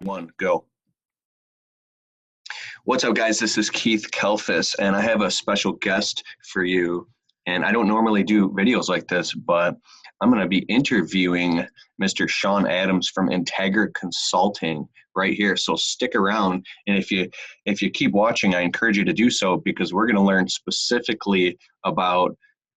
One, go. What's up, guys? This is Keith Kalfas, and I have a special guest for you. And I don't normally do videos like this, but I'm going to be interviewing Mr. Sean Adams from Integra Consulting right here. So stick around, and if you keep watching, I encourage you to do so, because we're going to learn specifically about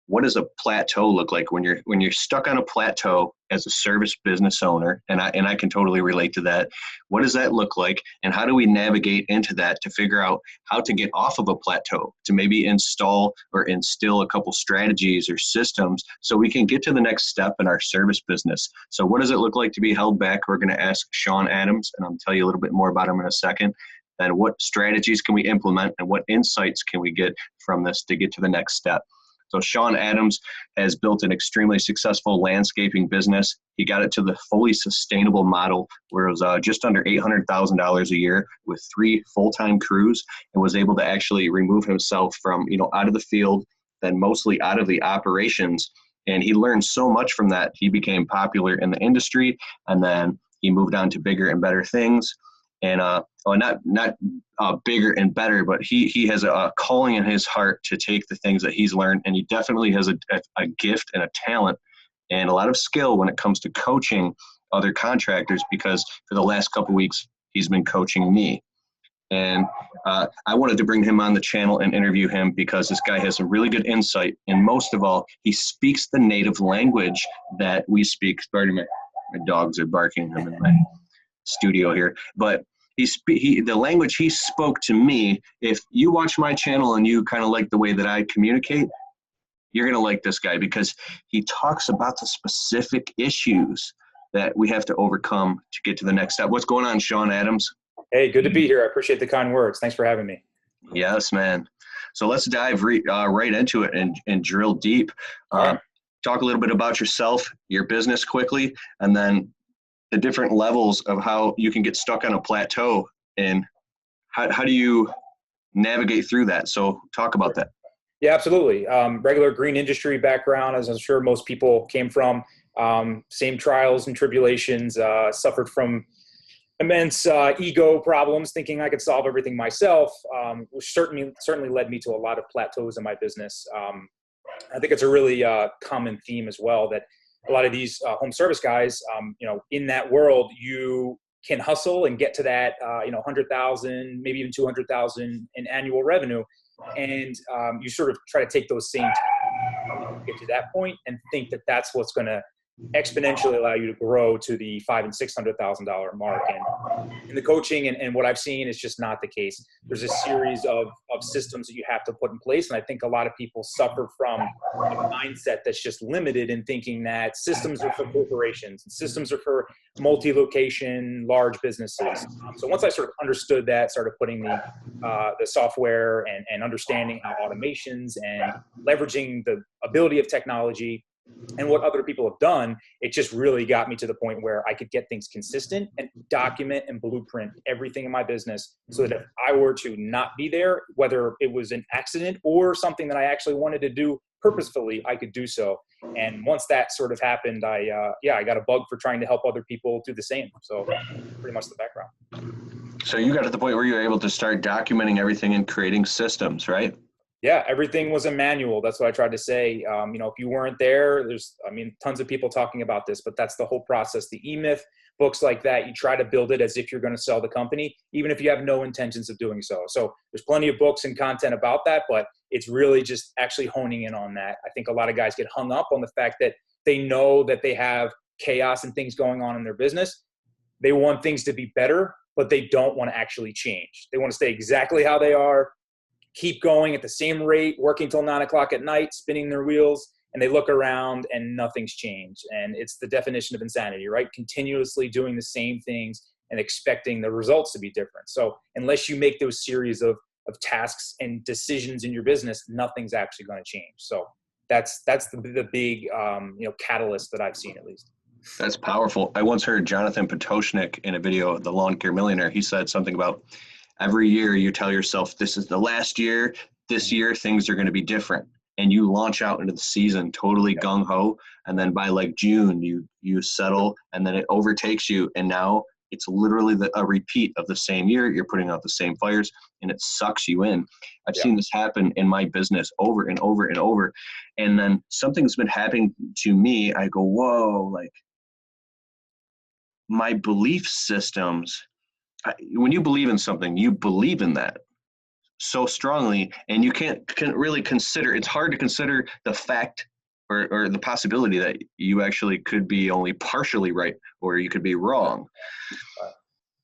what does a plateau look like when you're stuck on a plateau as a service business owner, and I can totally relate to that. What does that look like, and how do we navigate into that to figure out how to get off of a plateau, to maybe install or instill a couple strategies or systems so we can get to the next step in our service business. So what does it look like to be held back? We're going to ask Sean Adams, and I'll tell you a little bit more about him in a second. Then what strategies can we implement, and what insights can we get from this to get to the next step? So Sean Adams has built an extremely successful landscaping business. He got it to the fully sustainable model, where it was just under $800,000 a year with 3 full-time crews, and was able to actually remove himself from, out of the field, then mostly out of the operations. And he learned so much from that. He became popular in the industry, and then he moved on to bigger and better things. And not bigger and better, but he has a calling in his heart to take the things that he's learned, and he definitely has a gift and a talent and a lot of skill when it comes to coaching other contractors, because for the last couple of weeks he's been coaching me. And I wanted to bring him on the channel and interview him because this guy has some really good insight, and most of all, he speaks the native language that we speak. Pardon me, my dogs are barking. I'm in my studio here, but the language he spoke to me. If you watch my channel and you kind of like the way that I communicate, you're going to like this guy, because he talks about the specific issues that we have to overcome to get to the next step. What's going on, Sean Adams? Hey, good to be here. I appreciate the kind words. Thanks for having me. Yes, man. So let's dive right into it and drill deep. Talk a little bit about yourself, your business quickly, and then the different levels of how you can get stuck on a plateau, and how do you navigate through that? So talk about that. Yeah, absolutely. Regular green industry background, as I'm sure most people came from. Same trials and tribulations, suffered from immense ego problems, thinking I could solve everything myself, which certainly led me to a lot of plateaus in my business. I think it's a really common theme as well, that a lot of these home service guys, in that world, you can hustle and get to that, 100,000, maybe even 200,000 in annual revenue. And you sort of try to take those same get to that point and think that that's what's going to exponentially allow you to grow to the $500,000 and $600,000 mark. And in the coaching and what I've seen, is just not the case. There's a series of systems that you have to put in place. And I think a lot of people suffer from a mindset that's just limited in thinking that systems are for corporations and systems are for multi-location, large businesses. So once I sort of understood that, started putting the software and understanding how automations and leveraging the ability of technology and what other people have done, it just really got me to the point where I could get things consistent and document and blueprint everything in my business, so that if I were to not be there, whether it was an accident or something that I actually wanted to do purposefully, I could do so. And once that sort of happened, I got a bug for trying to help other people do the same. So pretty much the background. So you got to the point where you were able to start documenting everything and creating systems, right? Yeah, everything was a manual. That's what I tried to say. If you weren't there, there's tons of people talking about this, but that's the whole process. The E-Myth, books like that, you try to build it as if you're going to sell the company, even if you have no intentions of doing so. So there's plenty of books and content about that, but it's really just actually honing in on that. I think a lot of guys get hung up on the fact that they know that they have chaos and things going on in their business. They want things to be better, but they don't want to actually change. They want to stay exactly how they are, keep going at the same rate, working till 9 o'clock at night, spinning their wheels, and they look around and nothing's changed. And it's the definition of insanity, right? Continuously doing the same things and expecting the results to be different. So unless you make those series of tasks and decisions in your business, nothing's actually going to change. So that's the big catalyst that I've seen, at least. That's powerful. I once heard Jonathan Potoshnik in a video, The Lawn Care Millionaire. He said something about every year you tell yourself, this is the last year, this year things are going to be different. And you launch out into the season totally gung-ho. And then by like June, you settle, and then it overtakes you. And now It's literally a repeat of the same year. You're putting out the same fires, and it sucks you in. I've seen this happen in my business over and over and over. And then something's been happening to me. I go, whoa, like my belief systems, when you believe in something, you believe in that so strongly, and you can't really consider, it's hard to consider the fact or the possibility that you actually could be only partially right, or you could be wrong.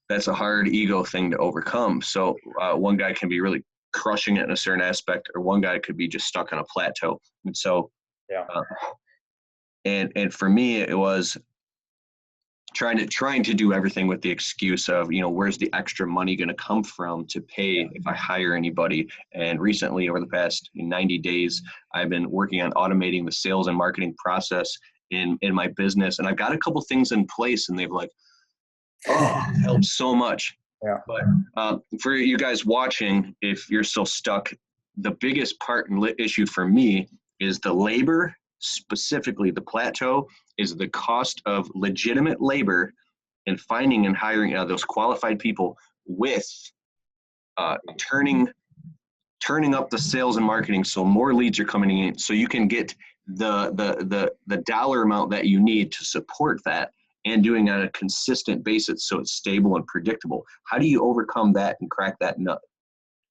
That's a hard ego thing to overcome. So one guy can be really crushing it in a certain aspect, or one guy could be just stuck on a plateau. And so, and for me, it was trying to do everything with the excuse of, where's the extra money going to come from to pay if I hire anybody. And recently, over the past 90 days, I've been working on automating the sales and marketing process in my business. And I've got a couple things in place, and they've helped so much. Yeah. But for you guys watching, if you're still stuck, the biggest part and issue for me is the labor, specifically the plateau, is the cost of legitimate labor and finding and hiring those qualified people with turning up the sales and marketing so more leads are coming in, so you can get the dollar amount that you need to support that, and doing it on a consistent basis so it's stable and predictable. How do you overcome that and crack that nut?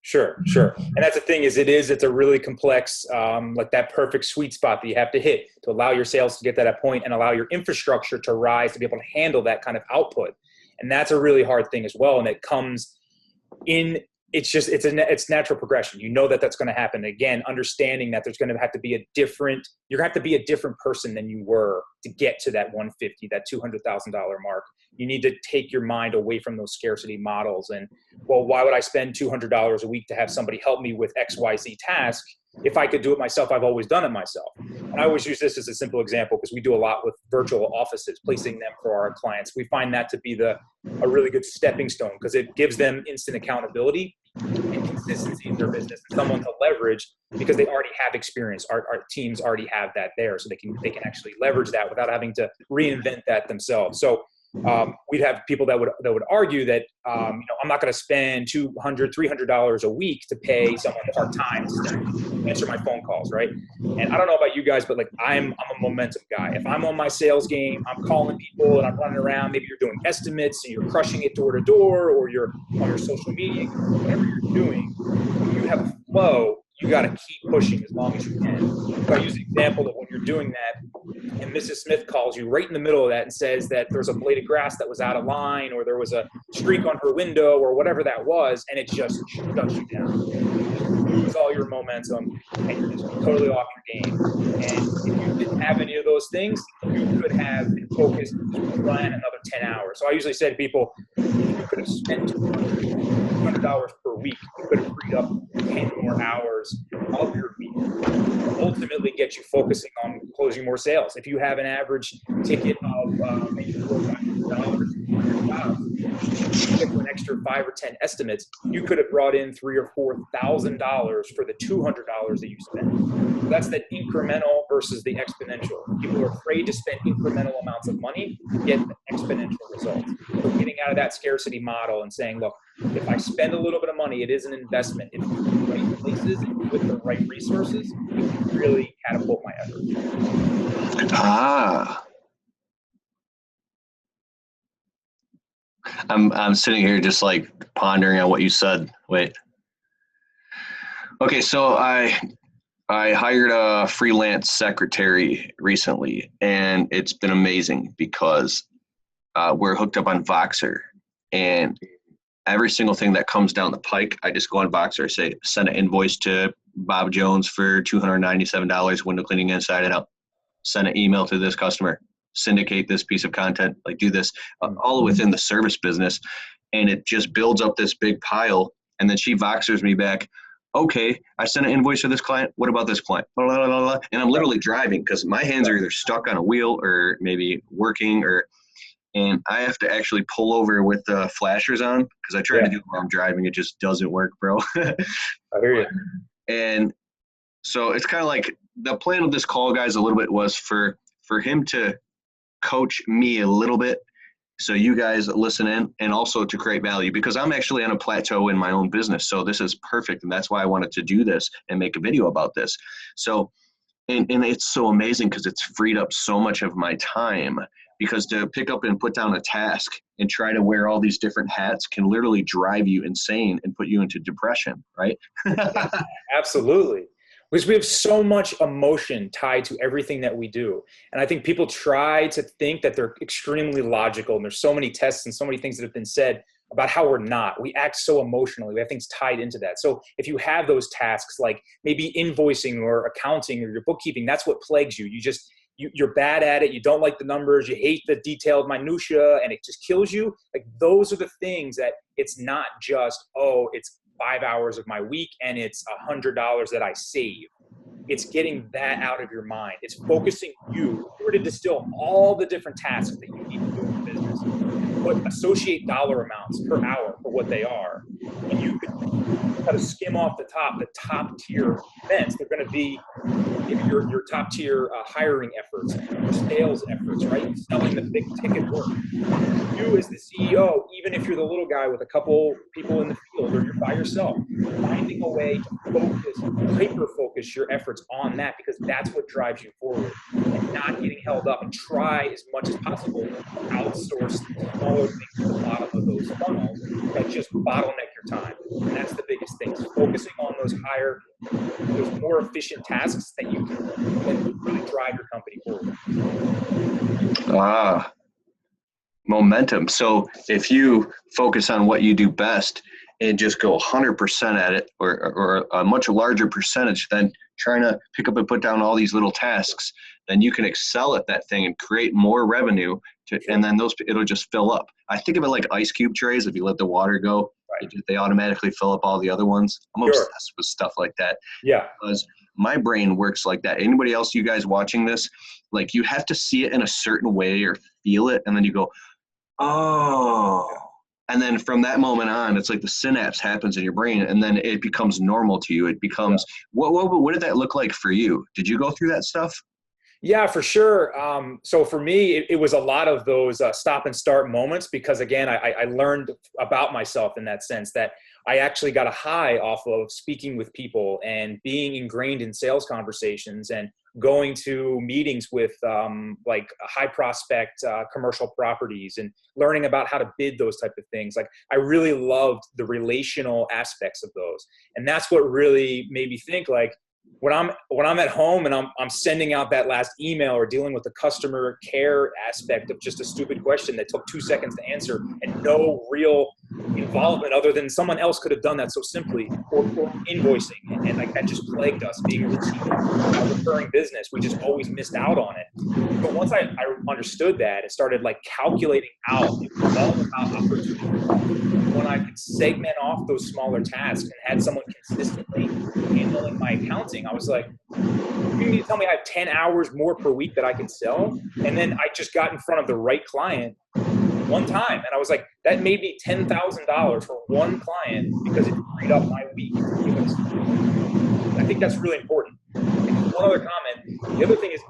Sure. And that's the thing it's a really complex, like that perfect sweet spot that you have to hit to allow your sales to get to that point and allow your infrastructure to rise to be able to handle that kind of output. And that's a really hard thing as well. And it comes in, it's natural progression. You know that's going to happen. Again, understanding that there's going to have to be you're going to have to be a different person than you were to get to that 150, that $200,000 mark. You need to take your mind away from those scarcity models. And, well, why would I spend $200 a week to have somebody help me with XYZ task? If I could do it myself, I've always done it myself. And I always use this as a simple example because we do a lot with virtual offices, placing them for our clients. We find that to be a really good stepping stone because it gives them instant accountability and consistency in their business, and someone to leverage because they already have experience. Our teams already have that there, so they can actually leverage that without having to reinvent that themselves. So we'd have people that would argue that I'm not going to spend $200, $300 a week to pay someone part-time to answer my phone calls, right? And I don't know about you guys, but like I'm a momentum guy. If I'm on my sales game, I'm calling people and I'm running around. Maybe you're doing estimates and you're crushing it door to door, or you're on your social media, whatever you're doing. When you have a flow, you got to keep pushing as long as you can. So I use the example of when you're doing that and Mrs. Smith calls you right in the middle of that and says that there's a blade of grass that was out of line, or there was a streak on her window, or whatever that was, and it just shuts you down. You lose all your momentum and you're just totally off your game. And if you didn't have any of those things, you could have been focused and run another 10 hours. So I usually say to people, you could have spent $200 per week. You could have freed up 10 more hours of your week. Ultimately get you focusing on closing more sales. If you have an average ticket of maybe $400, an extra 5 or 10 estimates, you could have brought in $3,000 or $4,000 for the $200 that you spent. So that's that incremental versus the exponential. People are afraid to spend incremental amounts of money to get exponential results. So getting out of that scarcity model and saying, look, if I spend a little bit of money, it is an investment. If it's in the right places and with the right resources, it can really catapult my effort. I'm sitting here just like pondering on what you said. Wait. Okay, so I hired a freelance secretary recently, and it's been amazing because we're hooked up on Voxer, and every single thing that comes down the pike, I just go on Voxer, say, send an invoice to Bob Jones for $297, window cleaning inside and out. Send an email to this customer, syndicate this piece of content, like do this, all within the service business. And it just builds up this big pile. And then she Voxers me back, okay, I sent an invoice to this client. What about this client? Blah, blah, blah, blah. And I'm literally driving because my hands are either stuck on a wheel or maybe working, and I have to actually pull over with the flashers on because I try to do it while I'm driving. It just doesn't work, bro. I hear you. And so it's kind of like the plan of this call, guys, a little bit was for him to coach me a little bit so you guys listen in, and also to create value, because I'm actually on a plateau in my own business. So this is perfect. And that's why I wanted to do this and make a video about this. So, and it's so amazing because it's freed up so much of my time, because to pick up and put down a task and try to wear all these different hats can literally drive you insane and put you into depression, right? Absolutely. Because we have so much emotion tied to everything that we do. And I think people try to think that they're extremely logical, and there's so many tests and so many things that have been said about how we're not. We act so emotionally. We have things tied into that. So if you have those tasks like maybe invoicing or accounting or your bookkeeping, that's what plagues you. You're bad at it. You don't like the numbers. You hate the detailed minutia, and it just kills you. Like, those are the things that it's not just, oh, it's 5 hours of my week and it's $100 that I save. It's getting that out of your mind. It's focusing you. If you were to distill all the different tasks that you need to do in business, but associate dollar amounts per hour for what they are, and you could kind of skim off the top tier events. They're going to be maybe your top tier hiring efforts, your sales efforts, right? Selling the big ticket work. You as the CEO, even if you're the little guy with a couple people in the field or you're by yourself, finding a way to focus, hyper focus your efforts on that, because that's what drives you forward, and not getting held up, and try as much as possible to outsource smaller things to the bottom of those funnels that just bottleneck your time. And that's the biggest thing, is focusing on those more efficient tasks that you can really drive your company forward. Ah, momentum. So if you focus on what you do best and just go 100% at it, or a much larger percentage than trying to pick up and put down all these little tasks, then you can excel at that thing and create more revenue and then it'll just fill up. I think of it like ice cube trays. If you let the water go, right, they automatically fill up all the other ones. I'm obsessed with stuff like that. Yeah. Because my brain works like that. Anybody else, you guys watching this, like, you have to see it in a certain way or feel it, and then you go, oh. And then from that moment on, it's like the synapse happens in your brain, and then it becomes normal to you. It becomes, what did that look like for you? Did you go through that stuff? Yeah, for sure. So for me, it was a lot of those stop and start moments, because again, I learned about myself in that sense, that I actually got a high off of speaking with people and being ingrained in sales conversations and going to meetings with like high prospect commercial properties and learning about how to bid those type of things. Like, I really loved the relational aspects of those. And that's what really made me think, like, when I'm at home and I'm sending out that last email or dealing with the customer care aspect of just a stupid question that took 2 seconds to answer and no real involvement other than someone else could have done that so simply, or invoicing, and like that just plagued us, being a recurring business. We just always missed out on it. But once I understood that and started like calculating out, it was all about opportunity. When I could segment off those smaller tasks and had someone consistently handling my accounting, I was like, you need to tell me I have 10 hours more per week that I can sell. And then I just got in front of the right client one time, and I was like, that made me $10,000 for one client because it freed up my week. I think that's really important. And one other comment. The other thing is,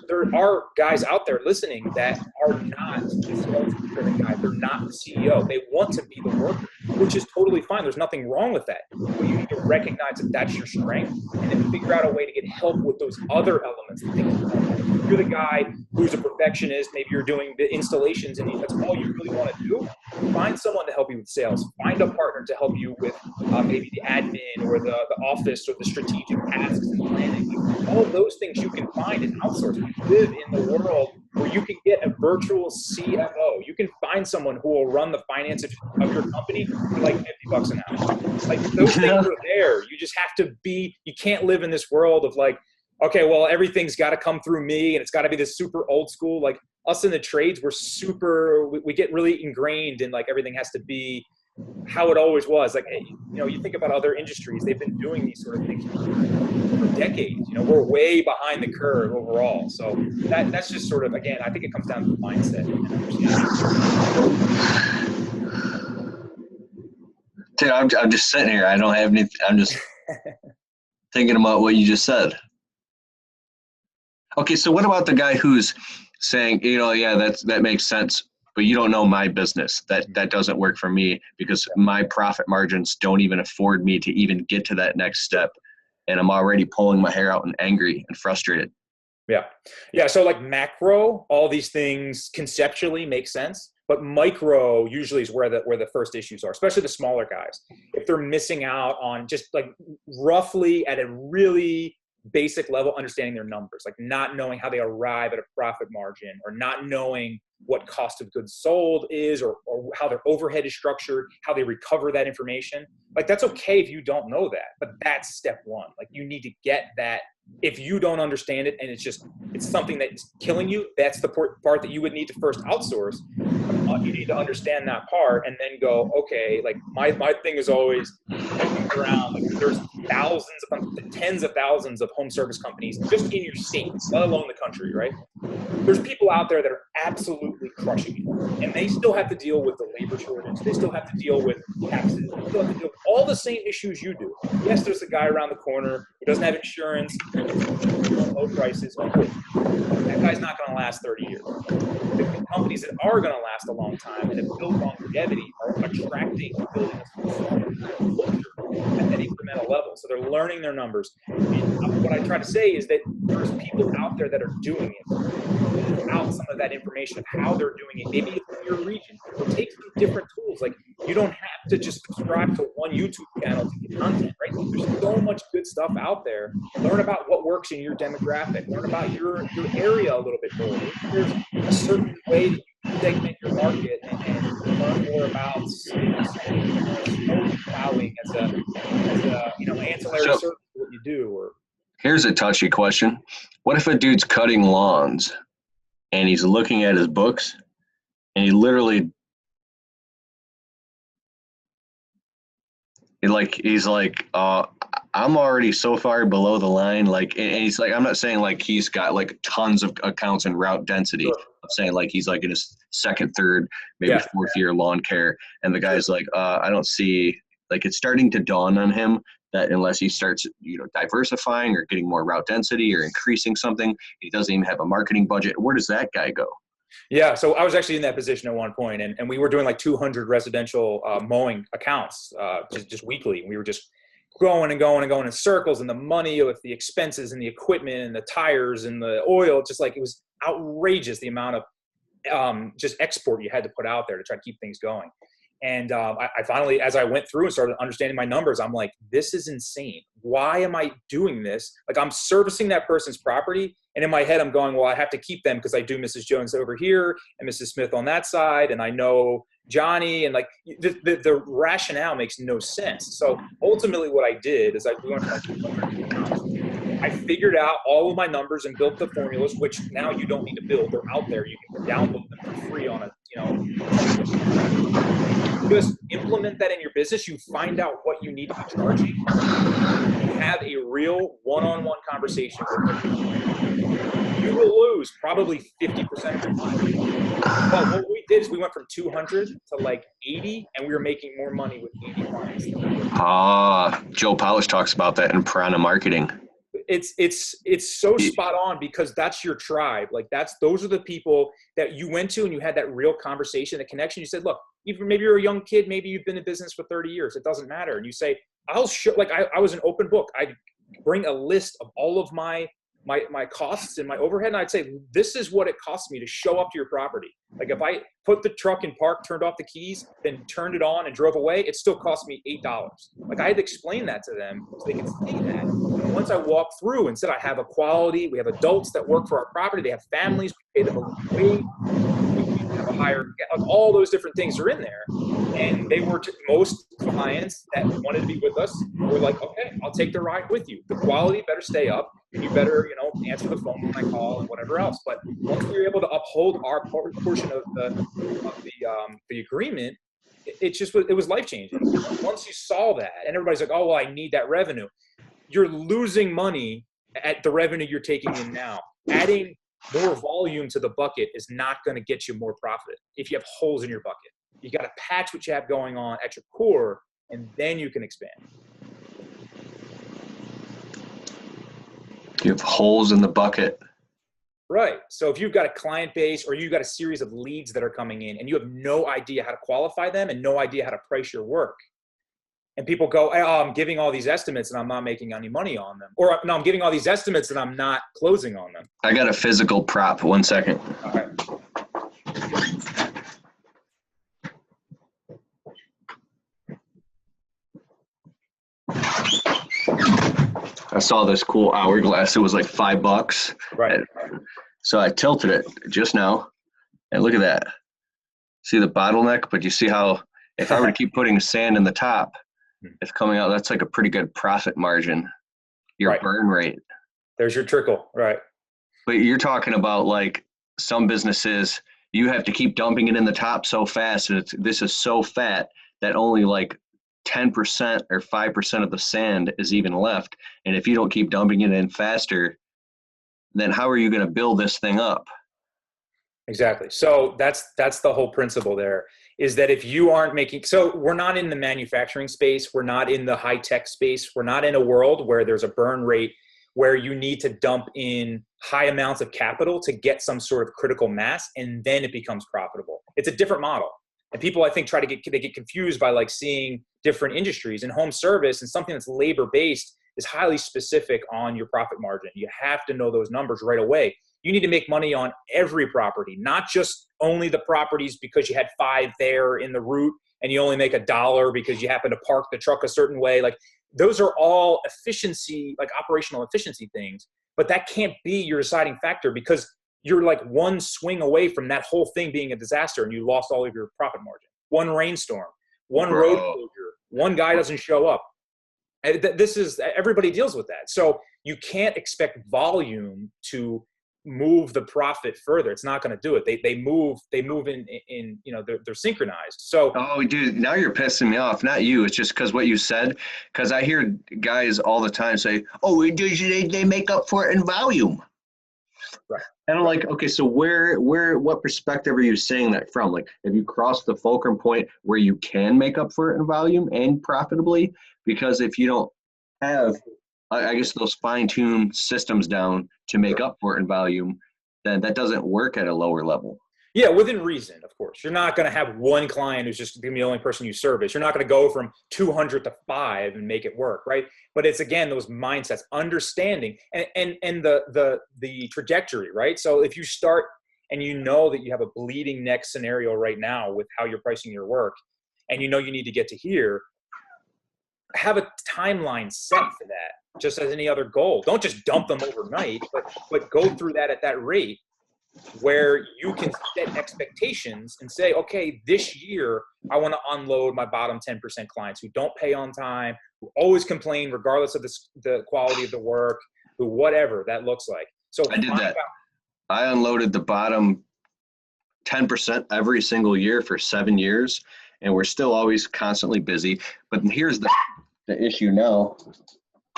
there are guys out there listening that are not the sales-driven guy. They're not the CEO. They want to be the worker, which is totally fine. There's nothing wrong with that. But you need to recognize that that's your strength, and then figure out a way to get help with those other elements. If you're the guy who's a perfectionist, maybe you're doing the installations and that's all you really want to do, find someone to help you with sales. Find a partner to help you with maybe the admin or the office or the strategic tasks and planning. Like, all of those things you can find and outsource. We live in the world where you can get a virtual CFO. You can find someone who will run the finances of your company for like $50 an hour. Like, those things are there. You just have to be, you can't live in this world of like, okay, well, everything's got to come through me and it's got to be this super old school. Like, us in the trades, we get really ingrained in like everything has to be how it always was. Like, you think about other industries, they've been doing these sort of things for decades. We're way behind the curve overall. So that's just sort of, again, I think it comes down to the mindset. Dude, I'm just sitting here. I don't have anything. I'm just thinking about what you just said. Okay, so what about the guy who's saying, yeah, that makes sense. but you don't know my business. That doesn't work for me because my profit margins don't even afford me to even get to that next step. And I'm already pulling my hair out and angry and frustrated. Yeah. Yeah. So like macro, all these things conceptually make sense, but micro usually is where the first issues are, especially the smaller guys. If they're missing out on just like roughly at a really basic level, understanding their numbers, like not knowing how they arrive at a profit margin, or not knowing what cost of goods sold is, or how their overhead is structured, how they recover that information. Like that's okay if you don't know that, but that's step one. Like you need to get that. If you don't understand it and it's something that's killing you, that's the part that you would need to first outsource. You need to understand that part and then go, okay, like my thing is always around, like there's tens of thousands of home service companies just in your state, let alone the country, right? There's people out there that are absolutely crushing it, and they still have to deal with the labor shortage. They still have to deal with taxes. They still have to deal with all the same issues you do. Yes, there's a guy around the corner who doesn't have insurance, low prices. That guy's not going to last 30 years. The companies that are going to last a long time and have built longevity are attracting and building a culture at that incremental level. So they're learning their numbers. And what I try to say is that there's people out there that are doing it, out some of that information of how they're doing it. Maybe it's in your region. Or take some different tools. Like you don't have to just subscribe to one YouTube channel to get content, right? There's so much good stuff out there. Learn about what works in your demographic. Learn about your area a little bit more. There's a certain way that you segment your market and learn more about plowing as a ancillary service to what you do. Or here's a touchy question. What if a dude's cutting lawns and he's looking at his books and he literally he's like, I'm already so far below the line. Like, and he's like, I'm not saying like he's got like tons of accounts and route density. Sure. I'm saying like he's like in his second, third, maybe fourth year lawn care. And the guy's like, I don't see, like it's starting to dawn on him that unless he starts, diversifying or getting more route density or increasing something, he doesn't even have a marketing budget. Where does that guy go? Yeah, so I was actually in that position at one point, and we were doing like 200 residential mowing accounts just weekly. We were just going and going and going in circles, and the money with the expenses and the equipment and the tires and the oil, just like it was outrageous the amount of just export you had to put out there to try to keep things going. And I finally, as I went through and started understanding my numbers, I'm like, this is insane. Why am I doing this? Like I'm servicing that person's property. And in my head, I'm going, well, I have to keep them because I do Mrs. Jones over here and Mrs. Smith on that side. And I know Johnny, and like the rationale makes no sense. So ultimately what I did is I figured out all of my numbers and built the formulas, which now you don't need to build. They're out there. You can download them for free on just implement that in your business. You find out what you need to be charging. You have a real one-on-one conversation with them. You will lose probably 50% of your time. But what we did is we went from 200 to like 80, and we were making more money with 80 clients. Joe Polish talks about that in Prana Marketing. It's so spot on because that's your tribe. Like those are the people that you went to and you had that real conversation, the connection. You said, look, maybe you're a young kid, maybe you've been in business for 30 years. It doesn't matter. And you say, I'll show, like I was an open book. I'd bring a list of all of my costs and my overhead. And I'd say, this is what it costs me to show up to your property. Like if I put the truck in park, turned off the keys, then turned it on and drove away, it still cost me $8. Like I had to explain that to them so they could see that. And once I walked through and said, I have equality, we have adults that work for our property, they have families, we pay them a wage, we have a higher, like all those different things are in there. And they were most clients that wanted to be with us were like, okay, I'll take the ride with you. The quality better stay up. And you better, answer the phone when I call and whatever else. But once we were able to uphold our portion of the agreement, it was life changing. Once you saw that, and everybody's like, oh, well, I need that revenue. You're losing money at the revenue you're taking in now. Adding more volume to the bucket is not going to get you more profit if you have holes in your bucket. You got to patch what you have going on at your core, and then you can expand. You have holes in the bucket. Right. So if you've got a client base or you've got a series of leads that are coming in and you have no idea how to qualify them and no idea how to price your work, and people go, oh, I'm giving all these estimates and I'm not making any money on them. Or no, I'm giving all these estimates and I'm not closing on them. I got a physical prop. 1 second. All right. I saw this cool hourglass. It was like $5. Right. So I tilted it just now, and look at that. See the bottleneck? But you see how if I were to keep putting sand in the top, it's coming out. That's like a pretty good profit margin. Your Right. burn rate. There's your trickle. Right. But you're talking about like some businesses, you have to keep dumping it in the top so fast, and this is so fat that only like 10% or 5% of the sand is even left. And if you don't keep dumping it in faster, then how are you going to build this thing up? Exactly. So that's the whole principle there, is that if you aren't making, so we're not in the manufacturing space, we're not in the high tech space, we're not in a world where there's a burn rate where you need to dump in high amounts of capital to get some sort of critical mass, and then it becomes profitable. It's a different model. And people, I think, they get confused by like seeing different industries. And home service and something that's labor based is highly specific on your profit margin. You have to know those numbers right away. You need to make money on every property, not just only the properties because you had 5 there in the route and you only make $1 because you happen to park the truck a certain way. Like those are all efficiency, like operational efficiency things, but that can't be your deciding factor because you're like one swing away from that whole thing being a disaster and you lost all of your profit margin. One rainstorm, one road closure, one guy doesn't show up. Everybody deals with that. So you can't expect volume to move the profit further. It's not going to do it. They move in they're synchronized. So oh dude, now you're pissing me off. Not you, it's just because what you said, because I hear guys all the time say, oh, they make up for it in volume. Right. And I'm like, okay, so what perspective are you saying that from? Like, have you crossed the fulcrum point where you can make up for it in volume and profitably? Because if you don't have, I guess, those fine-tuned systems down to make up for it in volume, then that doesn't work at a lower level. Yeah, within reason, of course. You're not going to have one client who's just going to be the only person you service. You're not going to go from 200 to 5 and make it work, right? But it's, again, those mindsets, understanding, and the trajectory, right? So if you start and you know that you have a bleeding neck scenario right now with how you're pricing your work, and you know you need to get to here, have a timeline set for that, just as any other goal. Don't just dump them overnight, but go through that at that rate, where you can set expectations and say, okay, this year I want to unload my bottom 10% clients who don't pay on time, who always complain regardless of the quality of the work, who whatever that looks like. So I did that. I unloaded the bottom 10% every single year for 7 years, and we're still always constantly busy. But here's the issue now.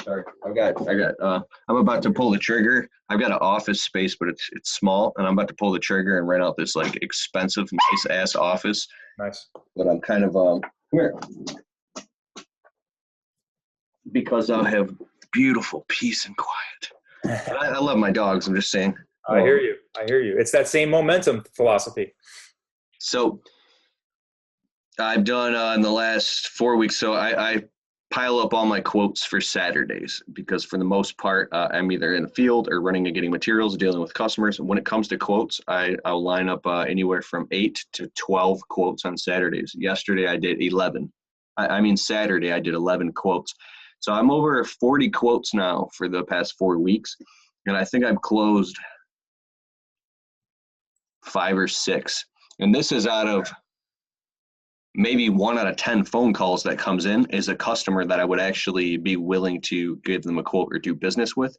Sorry, I'm about to pull the trigger. I've got an office space, but it's small, and I'm about to pull the trigger and rent out this like expensive, nice ass office. Nice. But I'm kind of come here because I'll have beautiful peace and quiet. I love my dogs. I'm just saying. I hear you. It's that same momentum philosophy. So I've done in the last 4 weeks. So I pile up all my quotes for Saturdays because for the most part, I'm either in the field or running and getting materials, dealing with customers. And when it comes to quotes, I'll line up anywhere from 8 to 12 quotes on Saturdays. Yesterday, I did 11. Saturday, I did 11 quotes. So I'm over 40 quotes now for the past 4 weeks. And I think I've closed 5 or 6. And this is out of maybe 1 out of 10 phone calls that comes in is a customer that I would actually be willing to give them a quote or do business with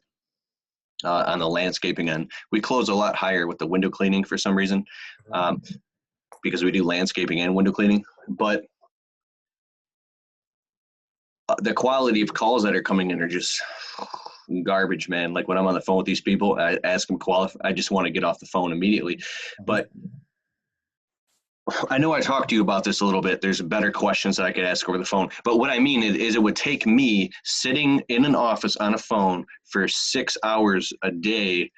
on the landscaping end. We close a lot higher with the window cleaning for some reason because we do landscaping and window cleaning. But the quality of calls that are coming in are just garbage, man. Like when I'm on the phone with these people, I ask them I just want to get off the phone immediately. But I know I talked to you about this a little bit. There's better questions that I could ask over the phone. But what I mean is it would take me sitting in an office on a phone for 6 hours a day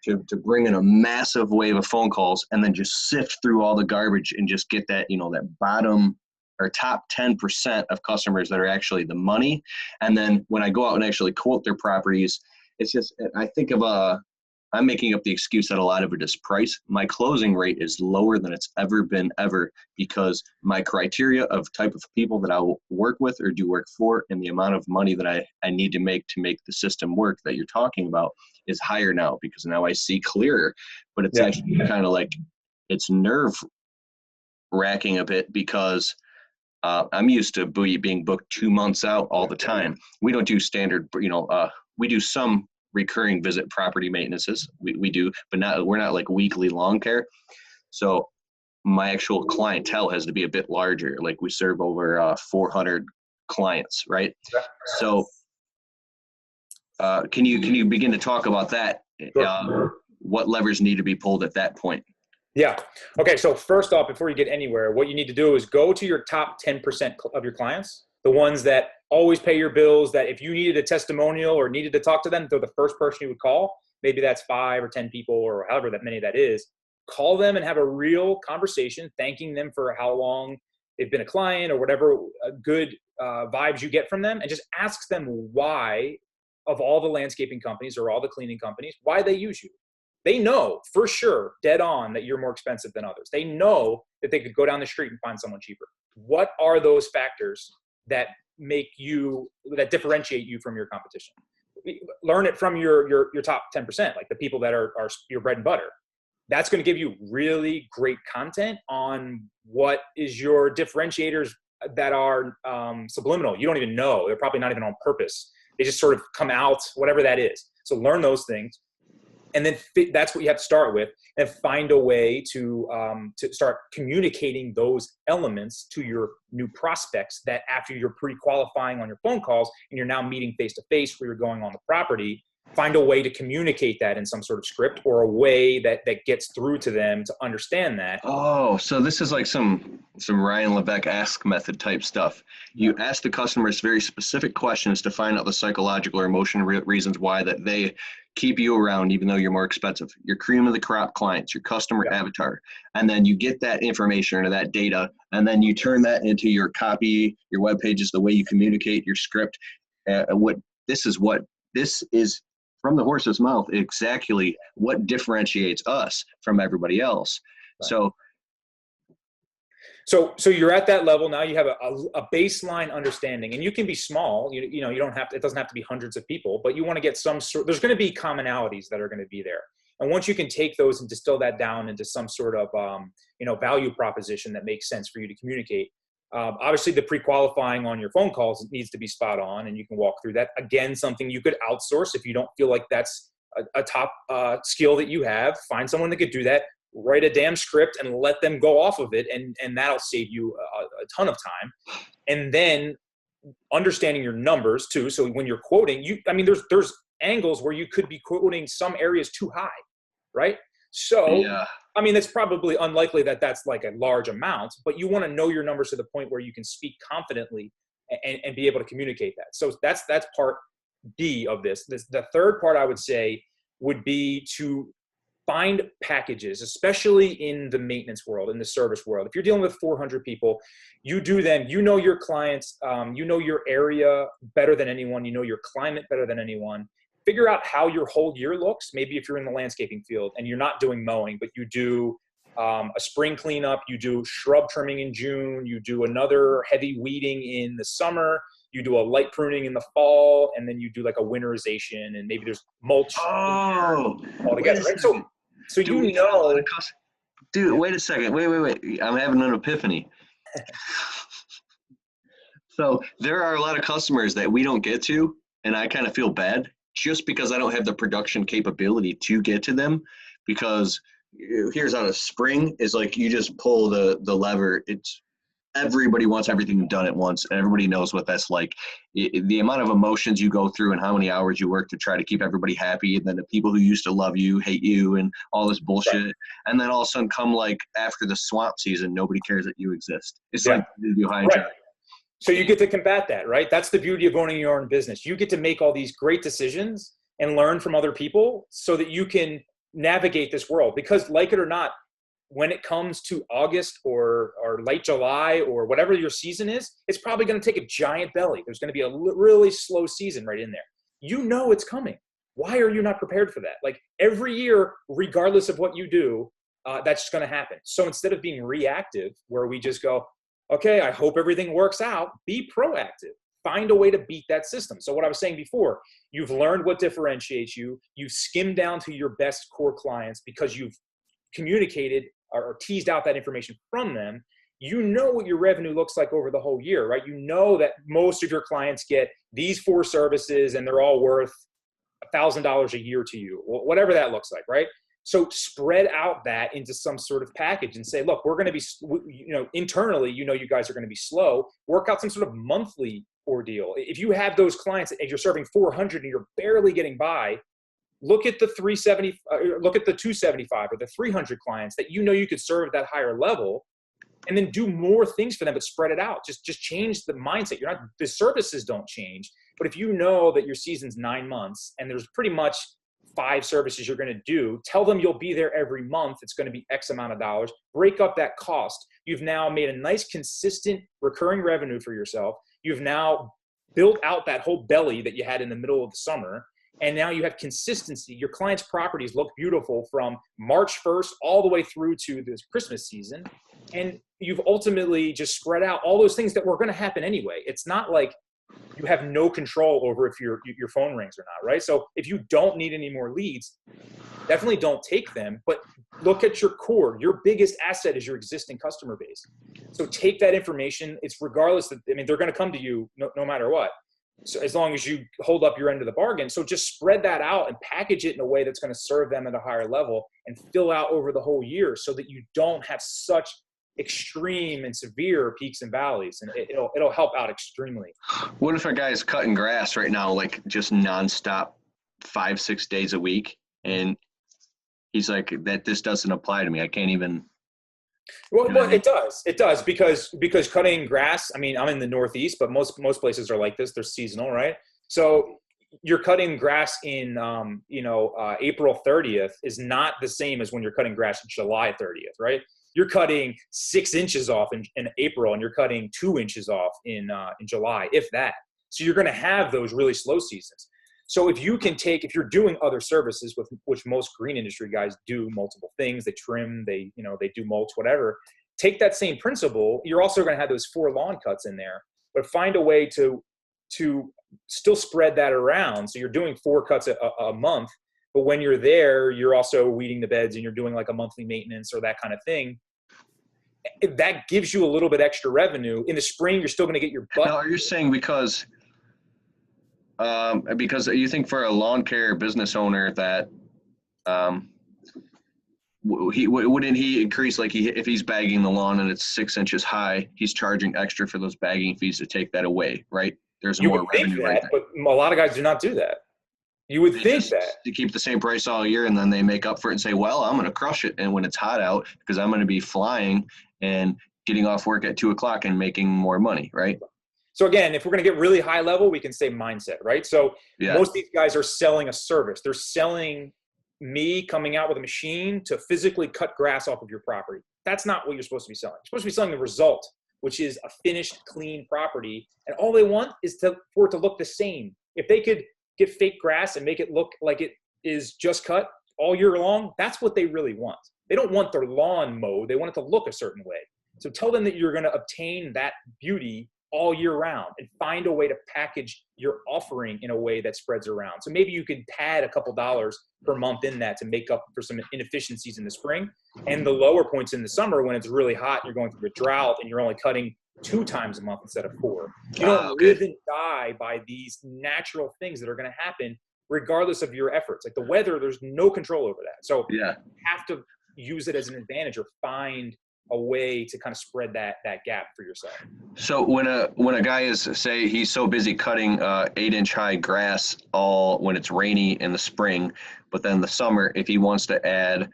to bring in a massive wave of phone calls and then just sift through all the garbage and just get that, that bottom or top 10% of customers that are actually the money. And then when I go out and actually quote their properties, it's just, I think of I'm making up the excuse that a lot of it is price. My closing rate is lower than it's ever been ever because my criteria of type of people that I will work with or do work for and the amount of money that I need to make the system work that you're talking about is higher now because now I see clearer. But it's actually kind of like it's nerve wracking a bit because I'm used to being booked 2 months out all the time. We don't do standard, we do some recurring visit property maintenances. We do, but we're not like weekly lawn care. So my actual clientele has to be a bit larger. Like we serve over 400 clients, right? So can you begin to talk about that? Sure. What levers need to be pulled at that point? Yeah. Okay. So first off, before you get anywhere, what you need to do is go to your top 10% of your clients, the ones that always pay your bills, that if you needed a testimonial or needed to talk to them, they're the first person you would call. Maybe that's 5 or 10 people or however that many that is. Call them and have a real conversation, thanking them for how long they've been a client or whatever good vibes you get from them, and just ask them why, of all the landscaping companies or all the cleaning companies, why they use you. They know for sure, dead on, that you're more expensive than others. They know that they could go down the street and find someone cheaper. What are those factors that differentiate you from your competition? Learn it from your top 10%, like the people that are your bread and butter. That's going to give you really great content on what is your differentiators that are subliminal. You don't even know. They're probably not even on purpose. They just sort of come out, whatever that is. So learn those things. And then that's what you have to start with, and find a way to start communicating those elements to your new prospects that after you're pre-qualifying on your phone calls and you're now meeting face-to-face where you're going on the property, find a way to communicate that in some sort of script or a way that gets through to them to understand that. Oh, so this is like some Ryan Levesque ask method type stuff. You ask the customers very specific questions to find out the psychological or emotional reasons why that they keep you around even though you're more expensive. Your cream of the crop clients, your customer avatar. And then you get that information or that data, and then you turn that into your copy, your web pages, the way you communicate, your script. This is from the horse's mouth exactly what differentiates us from everybody else. Right. So you're at that level now. You have a baseline understanding, and you can be small. You don't have to. It doesn't have to be hundreds of people, but you want to get some sort. There's going to be commonalities that are going to be there, and once you can take those and distill that down into some sort of value proposition that makes sense for you to communicate. Obviously, the pre-qualifying on your phone calls needs to be spot on, and you can walk through that. Again, something you could outsource if you don't feel like that's a top skill that you have. Find someone that could do that. Write a damn script and let them go off of it, and that'll save you a ton of time. And then understanding your numbers too. So when you're quoting, there's angles where you could be quoting some areas too high, right? So it's probably unlikely that that's like a large amount, but you want to know your numbers to the point where you can speak confidently and be able to communicate that. So that's part B of this. The third part I would say would be to find packages, especially in the maintenance world, in the service world. If you're dealing with 400 people, you know your clients, you know your area better than anyone, you know your climate better than anyone. Figure out how your whole year looks. Maybe if you're in the landscaping field and you're not doing mowing, but you do a spring cleanup, you do shrub trimming in June, you do another heavy weeding in the summer, you do a light pruning in the fall, and then you do like a winterization, and maybe there's mulch all together, right? So dude, Dude, wait a second. Wait. I'm having an epiphany. So there are a lot of customers that we don't get to, and I kind of feel bad just because I don't have the production capability to get to them. Because here's how a spring is like, you just pull the lever. It's everybody wants everything done at once, and everybody knows what that's like. The amount of emotions you go through and how many hours you work to try to keep everybody happy, and then the people who used to love you hate you and all this bullshit. Right. And then all of a sudden come like after the swamp season, nobody cares that you exist. It's like behind you. So you get to combat that, right? That's the beauty of owning your own business. You get to make all these great decisions and learn from other people so that you can navigate this world, because like it or not, when it comes to August or late July or whatever your season is, it's probably going to take a giant belly. There's going to be a really slow season right in there. You know it's coming. Why are you not prepared for that? Like every year, regardless of what you do, that's just going to happen. So instead of being reactive, where we just go, okay, I hope everything works out, be proactive. Find a way to beat that system. So what I was saying before, you've learned what differentiates you. You've skimmed down to your best core clients because you've communicated or teased out that information from them. You know what your revenue looks like over the whole year, right? You know that most of your clients get these 4 services and they're all worth $1,000 a year to you, whatever that looks like, right? So spread out that into some sort of package and say, look, we're going to be, internally, you guys are going to be slow. Work out some sort of monthly ordeal. If you have those clients and you're serving 400 and you're barely getting by, look at the 370, look at the 275 or the 300 clients that you could serve at that higher level, and then do more things for them, but spread it out. Just change the mindset. The services don't change, but if you know that your season's 9 months and there's pretty much 5 services you're going to do, tell them you'll be there every month. It's going to be X amount of dollars. Break up that cost. You've now made a nice, consistent, recurring revenue for yourself. You've now built out that whole belly that you had in the middle of the summer. And now you have consistency. Your clients' properties look beautiful from March 1st all the way through to this Christmas season. And you've ultimately just spread out all those things that were going to happen anyway. It's not like you have no control over if your phone rings or not, right? So if you don't need any more leads, definitely don't take them, but look at your core. Your biggest asset is your existing customer base. So take that information. It's regardless of, they're going to come to you no matter what. So as long as you hold up your end of the bargain. So just spread that out and package it in a way that's going to serve them at a higher level and fill out over the whole year so that you don't have such extreme and severe peaks and valleys, and it'll help out extremely. What if a guy is cutting grass right now, like just nonstop 5-6 days a week, and he's like, this doesn't apply to me. I can't even. Well, it does because cutting grass, I'm in the Northeast, but most places are like this. They're seasonal, right? So you're cutting grass in, April 30th is not the same as when you're cutting grass July 30th, right? You're cutting 6 inches off in April, and you're cutting 2 inches off in July, if that. So you're going to have those really slow seasons. So if you're doing other services, with which most green industry guys do multiple things, they trim, they do mulch, whatever, take that same principle. You're also going to have those 4 lawn cuts in there, but find a way to still spread that around. So you're doing 4 cuts a month, but when you're there, you're also weeding the beds and you're doing like a monthly maintenance or that kind of thing. That gives you a little bit extra revenue. In the spring, you're still going to get your butt. Now, are you saying because you think for a lawn care business owner that wouldn't he increase, like if he's bagging the lawn and it's 6 inches high, he's charging extra for those bagging fees to take that away, right? There's more revenue right there. But a lot of guys do not do that. You would think that to keep the same price all year, and then they make up for it and say, well, I'm going to crush it. And when it's hot out, because I'm going to be flying and getting off work at 2:00 and making more money, right? So again, if we're going to get really high level, we can say mindset, right? So most of these guys are selling a service. They're selling me coming out with a machine to physically cut grass off of your property. That's not what you're supposed to be selling. You're supposed to be selling the result, which is a finished, clean property. And all they want is for it to look the same. If they could get fake grass and make it look like it is just cut all year long, that's what they really want. They don't want their lawn mowed. They want it to look a certain way. So tell them that you're going to obtain that beauty all year round and find a way to package your offering in a way that spreads around. So maybe you could pad a couple dollars per month in that to make up for some inefficiencies in the spring and the lower points in the summer when it's really hot, you're going through a drought and you're only cutting 2 times a month instead of 4. You don't live and die by these natural things that are going to happen regardless of your efforts. Like the weather, there's no control over that. So you have to use it as an advantage or find a way to kind of spread that gap for yourself. So when a guy is, say, he's so busy cutting 8-inch high grass all when it's rainy in the spring, but then the summer, if he wants to add,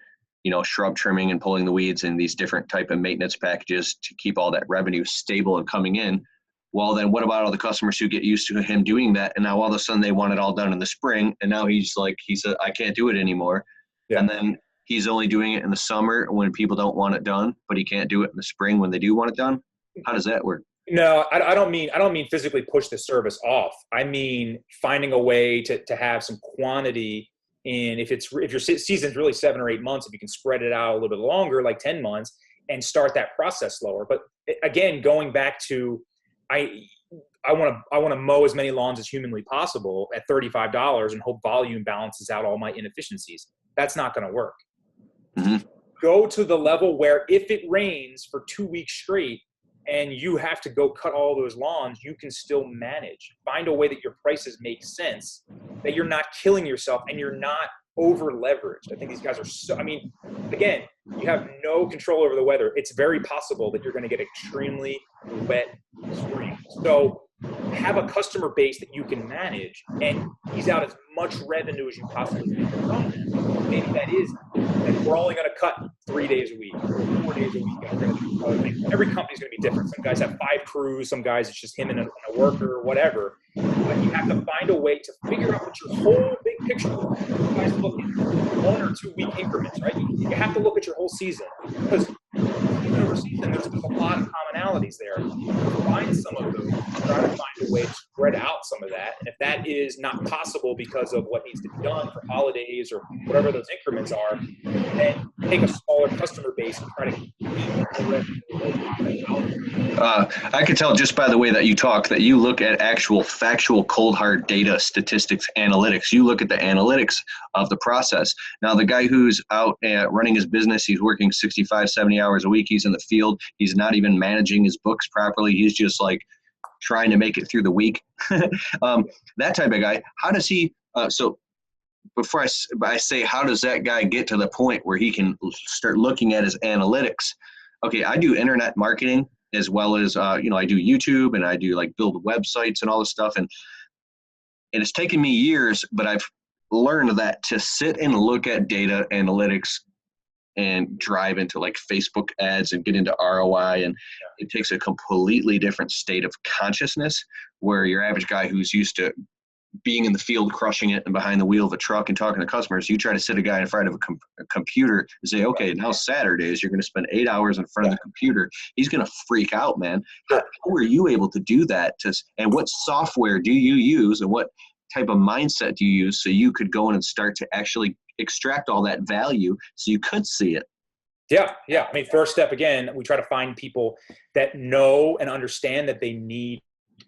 shrub trimming and pulling the weeds and these different type of maintenance packages to keep all that revenue stable and coming in, well, then what about all the customers who get used to him doing that, and now all of a sudden they want it all done in the spring, and now he said, I can't do it anymore. And then he's only doing it in the summer when people don't want it done, but he can't do it in the spring when they do want it done. How does that work? No, I don't mean physically push the service off. I mean finding a way to have some quantity in, if your season's really 7 or 8 months, if you can spread it out a little bit longer, like 10 months, and start that process slower. But again, going back to, I want to mow as many lawns as humanly possible at $35 and hope volume balances out all my inefficiencies. That's not going to work. Mm-hmm. Go to the level where if it rains for 2 weeks straight and you have to go cut all those lawns, you can still manage. Find a way that your prices make sense, that you're not killing yourself and you're not over leveraged. I think these guys are so, I mean, again, you have no control over the weather. It's very possible that you're going to get extremely wet spring. So have a customer base that you can manage and ease out as much revenue as you possibly can from them. Maybe that is that we're only going to cut 3 days a week, 4 days a week. And we're going to do other things. Every company's going to be different. Some guys have 5 crews. Some guys it's just him and a worker or whatever. But you have to find a way to figure out what your whole big picture looks like. You guys look at 1 or 2 week increments, right? You have to look at your whole season because season over season, there's a lot of commonalities there. Find some of those. Try to find a way to spread out some of that. And if that is not possible because of what needs to be done for holidays or whatever those increments are, then take a smaller customer base and try to keep the revenue out. I could tell just by the way that you talk that you look at actual factual cold hard data, statistics, analytics. You look at the analytics of the process. Now, the guy who's out running his business, he's working 65, 70 hours a week. He's in the field. He's not even managing his books properly. He's just like trying to make it through the week. That type of guy, how does he, so before I say, how does that guy get to the point where he can start looking at his analytics? Okay, I do internet marketing as well as, I do YouTube and I do like build websites and all this stuff. And it's taken me years, but I've learned that to sit and look at data analytics and drive into like Facebook ads and get into ROI. And it takes a completely different state of consciousness where your average guy who's used to being in the field, crushing it and behind the wheel of a truck and talking to customers, you try to sit a guy in front of a computer and say, okay, now Saturdays, you're going to spend 8 hours in front of the computer. He's going to freak out, man. How were you able to do that? And what software do you use and what type of mindset do you use so you could go in and start to actually extract all that value so you could see it? Yeah. I mean, first step, again, we try to find people that know and understand that they need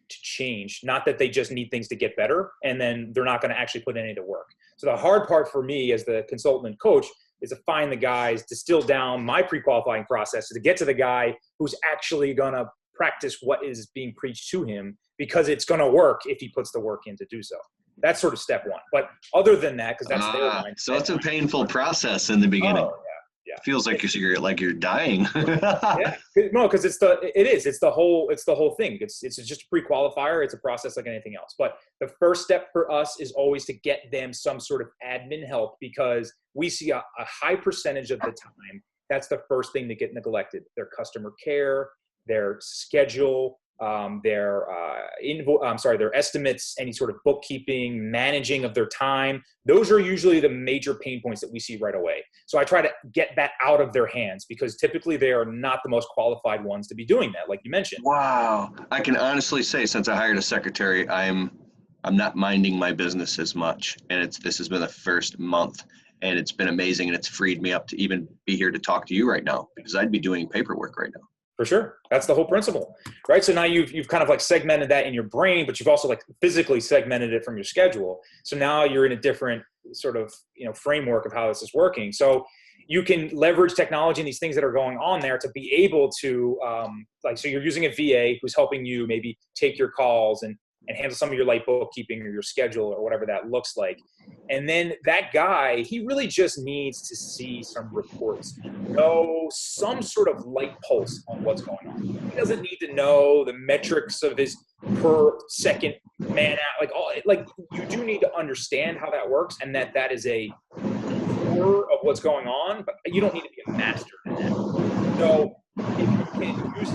to change, not that they just need things to get better and then they're not going to actually put any to work. So the hard part for me as the consultant and coach is to find the guys, distill down my pre-qualifying process to get to the guy who's actually going to practice what is being preached to him because it's going to work if he puts the work in to do so. That's sort of step one. But other than that, because that's their mindset. So it's a painful process in the beginning. Oh, yeah. Feels like you're dying. Yeah, no, because it's the whole thing. It's just a pre-qualifier. It's a process like anything else. But the first step for us is always to get them some sort of admin help because we see a high percentage of the time that's the first thing to get neglected. Their customer care, their schedule, their estimates, any sort of bookkeeping, managing of their time. Those are usually the major pain points that we see right away. So I try to get that out of their hands because typically they are not the most qualified ones to be doing that, like you mentioned. Wow. I can honestly say since I hired a secretary, I'm not minding my business as much. And this has been the first month and it's been amazing. And it's freed me up to even be here to talk to you right now because I'd be doing paperwork right now. For sure. That's the whole principle, right? So now you've kind of like segmented that in your brain, but you've also like physically segmented it from your schedule. So now you're in a different sort of, framework of how this is working. So you can leverage technology and these things that are going on there to be able to, so you're using a VA who's helping you maybe take your calls and handle some of your light bookkeeping or your schedule or whatever that looks like. And then that guy, he really just needs to see some reports, know some sort of light pulse on what's going on. He doesn't need to know the metrics of his per second man out. You do need to understand how that works and that is a core of what's going on, but you don't need to be a master in that. So if you can use,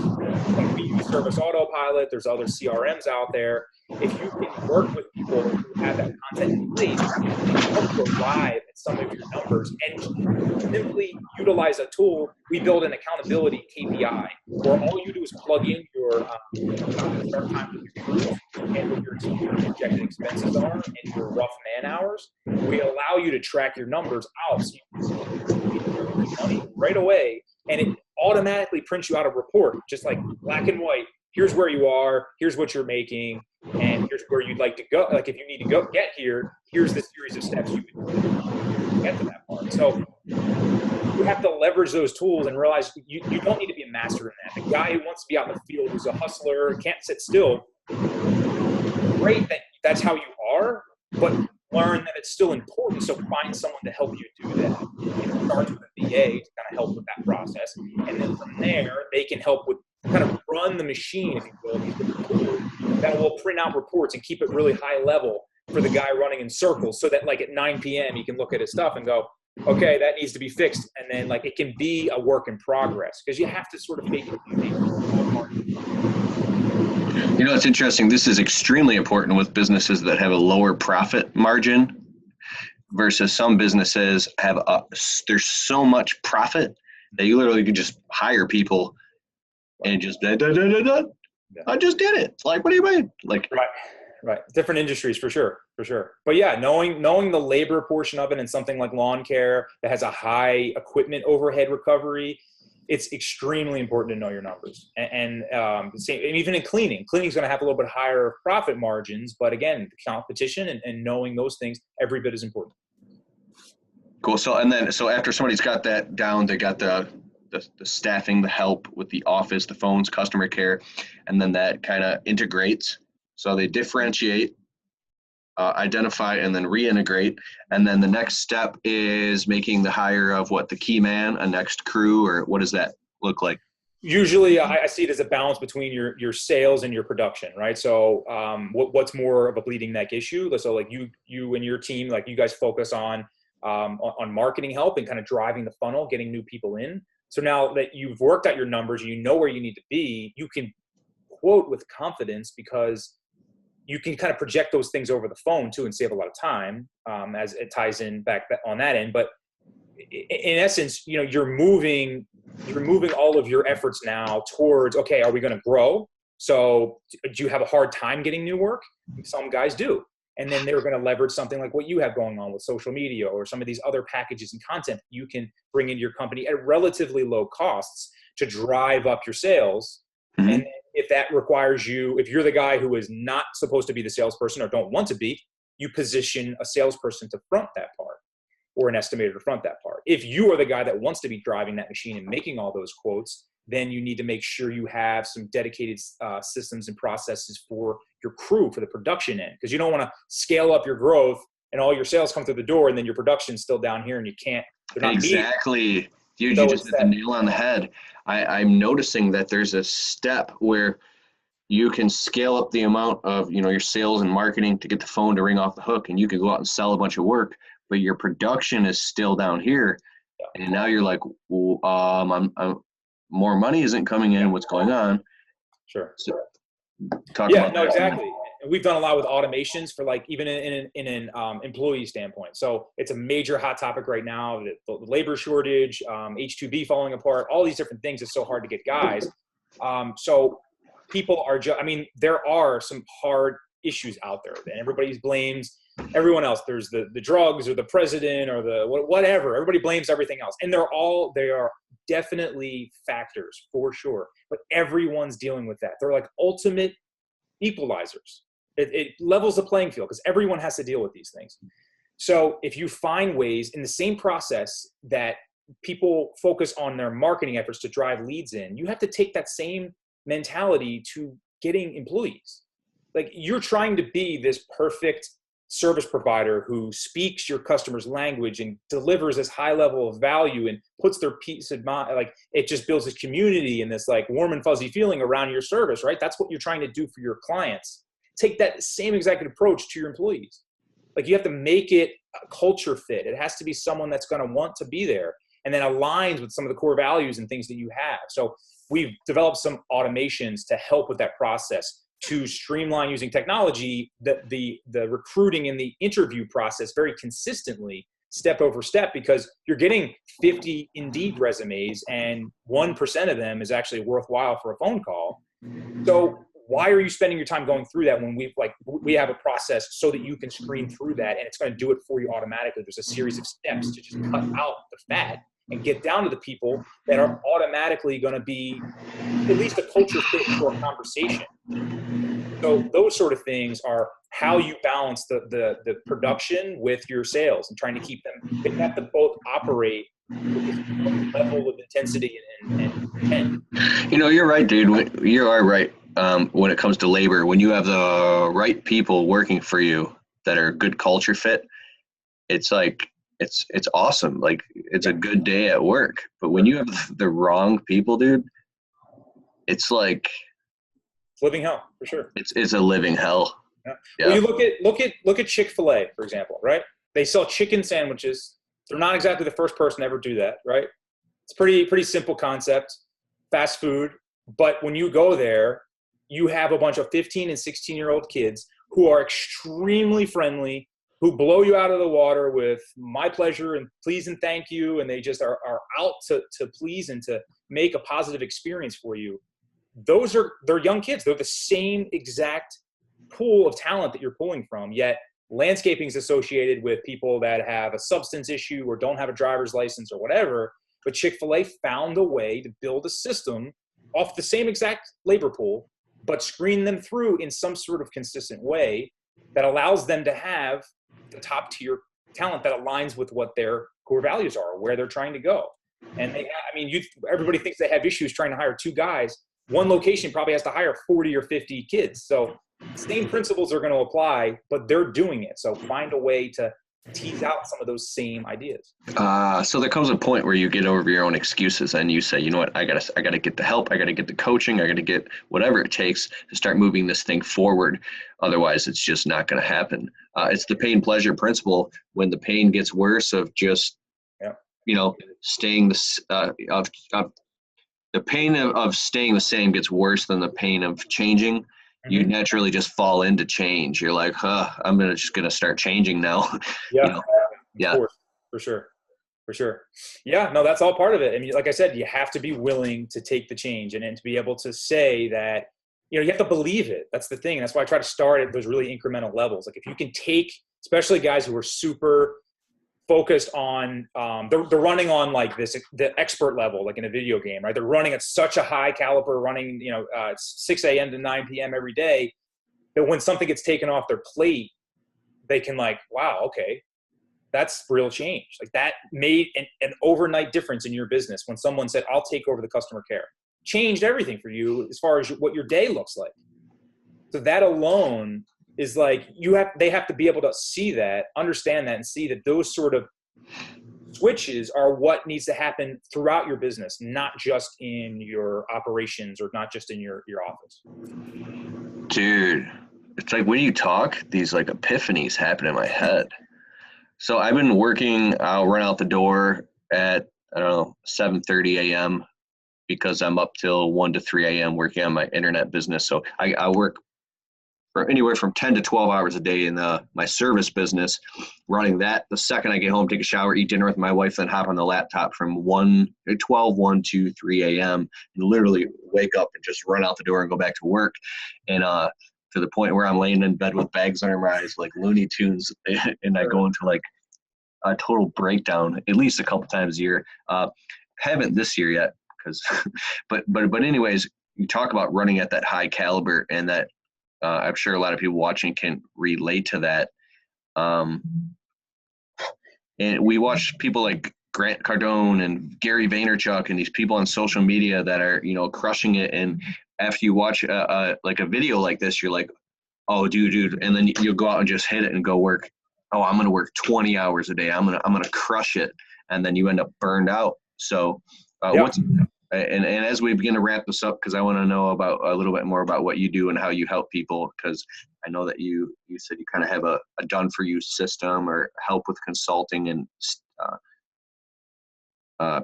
like we use Service Autopilot, there's other CRMs out there. If you can work with people who have that content in place, you can help you arrive at some of your numbers and simply utilize a tool. We build an accountability KPI where all you do is plug in your start time with your crews and what your projected expenses are and your rough man hours. We allow you to track your numbers out so you can see your money right away, and it automatically prints you out a report, just like black and white. Here's where you are, here's what you're making, and here's where you'd like to go. Like if you need to go get here, here's the series of steps you would get to that part. So you have to leverage those tools and realize you don't need to be a master in that. The guy who wants to be out in the field, who's a hustler, can't sit still, great that that's how you are, but learn that it's still important. So find someone to help you do that. It starts with a VA to kind of help with that process. And then from there, they can help with kind of run the machine, if you will, these different tools that will print out reports and keep it really high level for the guy running in circles, so that like at 9 p.m. he can look at his stuff and go, okay, that needs to be fixed. And then like it can be a work in progress, because you have to sort of make it. You know, it's interesting. This is extremely important with businesses that have a lower profit margin versus some businesses have there's so much profit that you literally can just hire people and just I just did it. Like, what do you mean? Like, right. Different industries for sure. But yeah, knowing the labor portion of it and something like lawn care that has a high equipment overhead recovery, it's extremely important to know your numbers. And even in cleaning's going to have a little bit higher profit margins, but again, the competition and knowing those things every bit as important. Cool. So after somebody's got that down, they got the staffing, the help with the office, the phones, customer care, and then that kind of integrates. So they differentiate, identify, and then reintegrate. And then the next step is making the hire of the key man, a next crew, or what does that look like? Usually I see it as a balance between your sales and your production, right? So what's more of a bleeding neck issue? So like you and your team, like you guys focus on marketing help and kind of driving the funnel, getting new people in. So now that you've worked out your numbers, you know where you need to be, you can quote with confidence because you can kind of project those things over the phone too and save a lot of time as it ties in back on that end. But in essence, you're moving all of your efforts now towards, okay, are we going to grow? So do you have a hard time getting new work? Some guys do. And then they're going to leverage something like what you have going on with social media or some of these other packages and content you can bring into your company at relatively low costs to drive up your sales. Mm-hmm. And if that requires you, if you're the guy who is not supposed to be the salesperson or don't want to be, you position a salesperson to front that part or an estimator to front that part. If you are the guy that wants to be driving that machine and making all those quotes, then you need to make sure you have some dedicated systems and processes for your crew for the production end, because you don't want to scale up your growth and all your sales come through the door and then your production's still down here and you can't. Exactly. You just hit the nail on the head. I'm noticing that there's a step where you can scale up the amount of your sales and marketing to get the phone to ring off the hook, and you can go out and sell a bunch of work, but your production is still down here. Yeah. And now you're like, more money isn't coming in. What's going on? Sure. So, talk about that. Exactly. We've done a lot with automations for like even in an employee standpoint. So it's a major hot topic right now. The labor shortage, H-2B falling apart, all these different things. It's so hard to get guys. So people are there are some hard issues out there and everybody blames everyone else. There's the drugs or the president or the whatever. Everybody blames everything else. And they are definitely factors for sure, but everyone's dealing with that. They're like ultimate equalizers. It levels the playing field because everyone has to deal with these things. So if you find ways in the same process that people focus on their marketing efforts to drive leads in, you have to take that same mentality to getting employees. Like you're trying to be this perfect service provider who speaks your customer's language and delivers this high level of value and puts their peace of mind, like it just builds this community and this like warm and fuzzy feeling around your service, right? That's what you're trying to do for your clients. Take that same exact approach to your employees. Like you have to make it a culture fit. It has to be someone that's going to want to be there and then aligns with some of the core values and things that you have. So we've developed some automations to help with that process, to streamline using technology the recruiting and the interview process very consistently, step over step, because you're getting 50 Indeed resumes and 1% of them is actually worthwhile for a phone call. So why are you spending your time going through that when we have a process so that you can screen through that, and it's going to do it for you automatically? There's a series of steps to just cut out the fat and get down to the people that are automatically going to be at least a culture fit for a conversation. So those sort of things are how you balance the production with your sales and trying to keep them. They have to both operate with this level of intensity and intent. You're right, dude. You are right. When it comes to labor, when you have the right people working for you that are a good culture fit, it's like, it's awesome. Like, it's a good day at work. But when you have the wrong people, dude, it's like Living hell, for sure. It's a living hell. Yeah. Yeah. Well, you look at Chick-fil-A, for example, right? They sell chicken sandwiches. They're not exactly the first person to ever do that, right? It's pretty simple concept, fast food. But when you go there, you have a bunch of 15 and 16-year-old kids who are extremely friendly, who blow you out of the water with my pleasure and please and thank you, and they just are out to please and to make a positive experience for you. They're young kids. They're the same exact pool of talent that you're pulling from, yet landscaping is associated with people that have a substance issue or don't have a driver's license or whatever. But Chick-fil-A found a way to build a system off the same exact labor pool, but screen them through in some sort of consistent way that allows them to have the top tier talent that aligns with what their core values are, where they're trying to go. And everybody thinks they have issues trying to hire two guys. One location probably has to hire 40 or 50 kids. So same principles are going to apply, but they're doing it. So find a way to tease out some of those same ideas. So there comes a point where you get over your own excuses and you say, you know what, I gotta get the help, I gotta get the coaching, I gotta get whatever it takes to start moving this thing forward. Otherwise, it's just not gonna happen. It's the pain pleasure principle. When the pain gets worse of just, staying the pain of staying the same gets worse than the pain of changing. Mm-hmm. You naturally just fall into change. You're like, I'm just gonna start changing now. Yeah, Yeah, of course, for sure. Yeah, no, that's all part of it. I mean, like I said, you have to be willing to take the change and to be able to say that, you have to believe it. That's the thing. That's why I try to start at those really incremental levels. Like if you can take, especially guys who are super focused on, they're running on like the expert level, like in a video game, right? They're running at such a high caliber, running, 6 a.m. to 9 p.m. every day, that when something gets taken off their plate, they can like, wow, okay, that's real change. Like that made an overnight difference in your business. When someone said, I'll take over the customer care, changed everything for you as far as what your day looks like. So that alone is like, they have to be able to see that, understand that, and see that those sort of switches are what needs to happen throughout your business, not just in your operations or not just in your office. Dude, it's like when you talk, these like epiphanies happen in my head. So I've been working, I'll run out the door at, 7:30 a.m. because I'm up till 1 to 3 a.m. working on my internet business. So I work for anywhere from 10 to 12 hours a day in my service business, running that. The second I get home, take a shower, eat dinner with my wife, then hop on the laptop from 1 to 3 a.m. and literally wake up and just run out the door and go back to work. And to the point where I'm laying in bed with bags under my eyes like Looney Tunes, and I go into like a total breakdown at least a couple times a year. Haven't this year yet, because, but anyways, you talk about running at that high caliber, and that I'm sure a lot of people watching can relate to that. And we watch people like Grant Cardone and Gary Vaynerchuk and these people on social media that are, crushing it. And after you watch like a video like this, you're like, oh, dude. And then you'll go out and just hit it and go work. Oh, I'm going to work 20 hours a day. I'm going to crush it. And then you end up burned out. So and as we begin to wrap this up, because I want to know about a little bit more about what you do and how you help people, because I know that you said you kind of have a done for you system or help with consulting and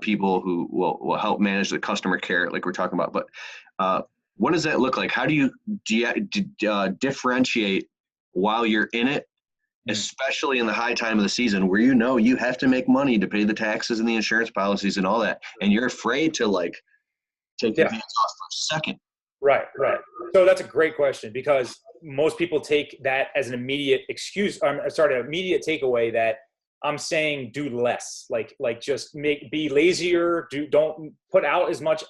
people who will help manage the customer care, like we're talking about. But what does that look like? How do you differentiate while you're in it, especially in the high time of the season where you have to make money to pay the taxes and the insurance policies and all that, and you're afraid to like take your hands off for a second? Right. So that's a great question, because most people take that as an immediate immediate takeaway that I'm saying do less, like just be lazier, don't put out as much,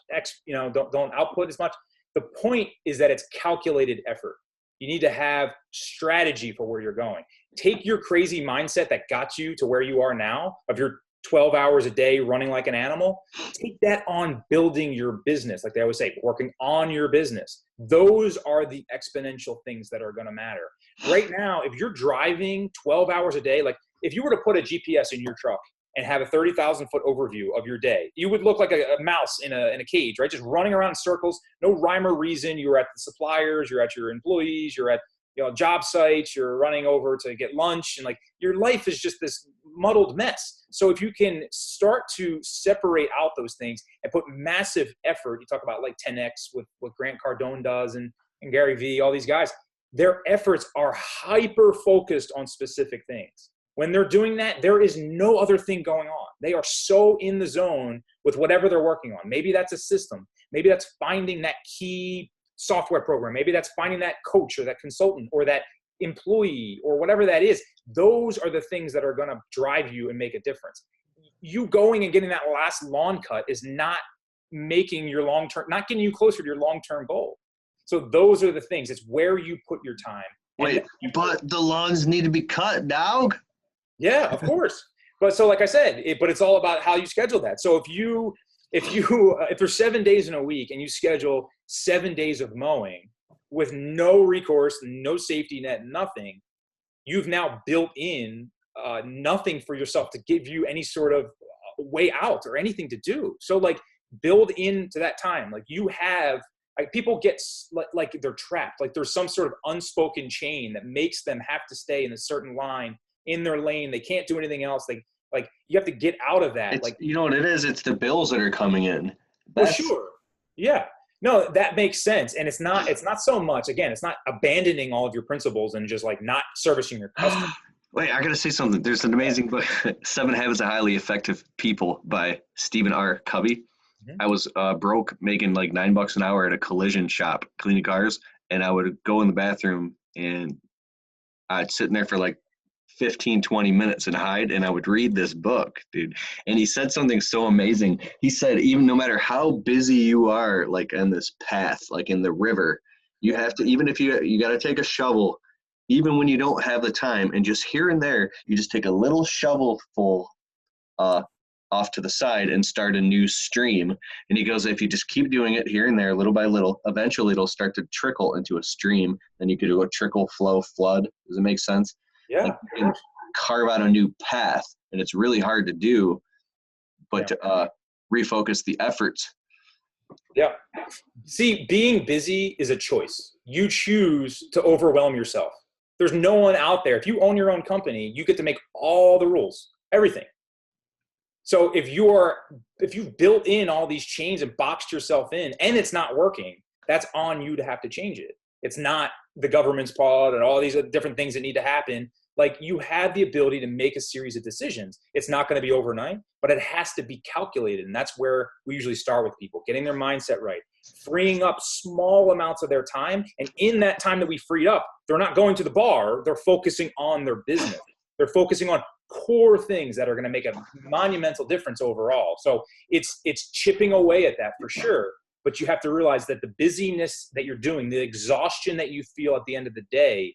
don't output as much. The point is that it's calculated effort. You need to have strategy for where you're going. Take your crazy mindset that got you to where you are now, of your 12 hours a day running like an animal. Take that on building your business. Like they always say, working on your business. Those are the exponential things that are going to matter. Right now, if you're driving 12 hours a day, like if you were to put a GPS in your truck and have a 30,000 foot overview of your day, you would look like a mouse in a cage, right? Just running around in circles, no rhyme or reason. You're at the suppliers, you're at your employees, you're at job sites, you're running over to get lunch, and like your life is just this muddled mess. So if you can start to separate out those things and put massive effort, you talk about like 10X with what Grant Cardone does and Gary Vee, all these guys, their efforts are hyper focused on specific things. When they're doing that, there is no other thing going on. They are so in the zone with whatever they're working on. Maybe that's a system. Maybe that's finding that key software program. Maybe that's finding that coach or that consultant or that employee or whatever that is. Those are the things that are going to drive you and make a difference. You going and getting that last lawn cut is not making your long-term, not getting you closer to your long-term goal. So those are the things. It's where you put your time. Wait, but the lawns need to be cut, dog. Yeah, of course. But so like I said, but it's all about how you schedule that. So if there's 7 days in a week and you schedule 7 days of mowing with no recourse, no safety net, nothing, you've now built in nothing for yourself to give you any sort of way out or anything to do. So like build into that time. Like you have, like people get like they're trapped. Like there's some sort of unspoken chain that makes them have to stay in a certain line in their lane. They can't do anything else. Like you have to get out of that. Like, you know what it is? It's the bills that are coming in. For sure. Yeah. No, that makes sense. And it's not so much, again, it's not abandoning all of your principles and just like not servicing your customers. Wait, I got to say something. There's an amazing book, 7 Habits of Highly Effective People by Stephen R. Covey. Mm-hmm. I was broke, making like $9 an hour at a collision shop, cleaning cars. And I would go in the bathroom and I'd sit in there for like 15, 20 minutes and hide, and I would read this book, dude. And he said something so amazing. He said, even no matter how busy you are, like in this path, like in the river, you have to, even if you got to take a shovel, even when you don't have the time, and just here and there, you just take a little shovelful off to the side and start a new stream. And he goes, if you just keep doing it here and there, little by little, eventually it'll start to trickle into a stream. Then you could go trickle, flow, flood. Does it make sense? Yeah. Like you can carve out a new path, and it's really hard to do, but to refocus the efforts. Yeah. See, being busy is a choice. You choose to overwhelm yourself. There's no one out there. If you own your own company, you get to make all the rules, everything. So if you've built in all these chains and boxed yourself in and it's not working, that's on you to have to change it. It's not the government's fault and all these different things that need to happen. Like you have the ability to make a series of decisions. It's not going to be overnight, but it has to be calculated. And that's where we usually start with people, getting their mindset right, freeing up small amounts of their time. And in that time that we freed up, they're not going to the bar. They're focusing on their business. They're focusing on core things that are going to make a monumental difference overall. So it's chipping away at that for sure. But you have to realize that the busyness that you're doing, the exhaustion that you feel at the end of the day,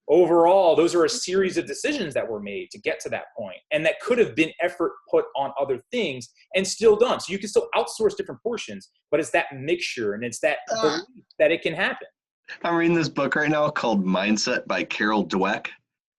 overall, those are a series of decisions that were made to get to that point. And that could have been effort put on other things and still done. So you can still outsource different portions, but it's that mixture and it's that belief that it can happen. I'm reading this book right now called Mindset by Carol Dweck.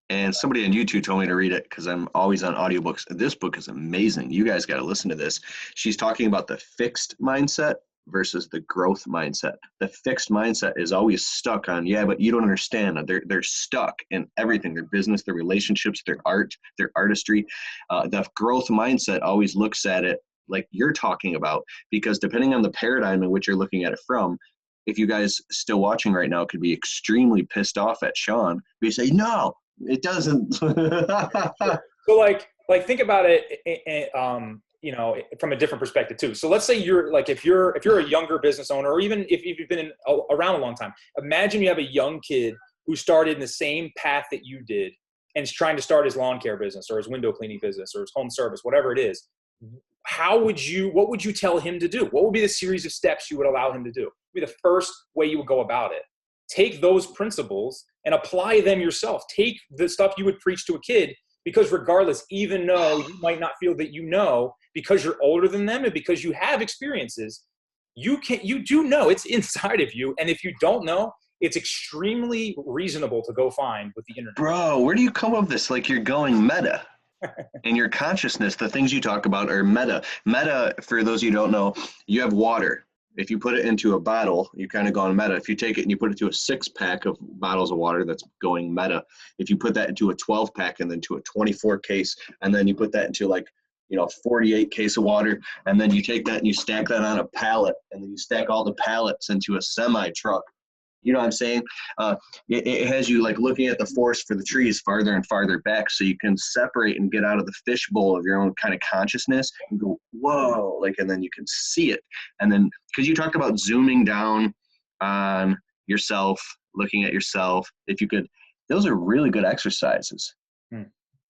And somebody on YouTube told me to read it because I'm always on audiobooks. This book is amazing. You guys got to listen to this. She's talking about the fixed mindset versus the growth mindset. The fixed mindset is always stuck on, but you don't understand. They're stuck in everything, their business, their relationships, their art, their artistry. The growth mindset always looks at it like you're talking about, because depending on the paradigm in which you're looking at it from, if you guys still watching right now could be extremely pissed off at Sean, we say, no, it doesn't. So like think about it, you know, from a different perspective too. So let's say you're like, if you're a younger business owner, or even if you've been around a long time, imagine you have a young kid who started in the same path that you did and is trying to start his lawn care business or his window cleaning business or his home service, whatever it is. What would you tell him to do? What would be the series of steps you would allow him to do? What would be the first way you would go about it? Take those principles and apply them yourself. Take the stuff you would preach to a kid, because regardless, even though you might not feel that you know, because you're older than them and because you have experiences, you do know, it's inside of you. And if you don't know, it's extremely reasonable to go find with the internet. Bro, where do you come up with this? Like, you're going meta. In your consciousness, the things you talk about are meta. Meta, for those of you who don't know, you have water. If you put it into a bottle, you kind of go on meta. If you take it and you put it to a 6-pack of bottles of water, that's going meta. If you put that into a 12-pack and then to a 24 case, and then you put that into, like, 48 case of water, and then you take that and you stack that on a pallet, and then you stack all the pallets into a semi truck. You know what I'm saying? It has you like looking at the forest for the trees farther and farther back, so you can separate and get out of the fishbowl of your own kind of consciousness and go, whoa, like, and then you can see it. And then, because you talked about zooming down on yourself, looking at yourself, if you could, those are really good exercises.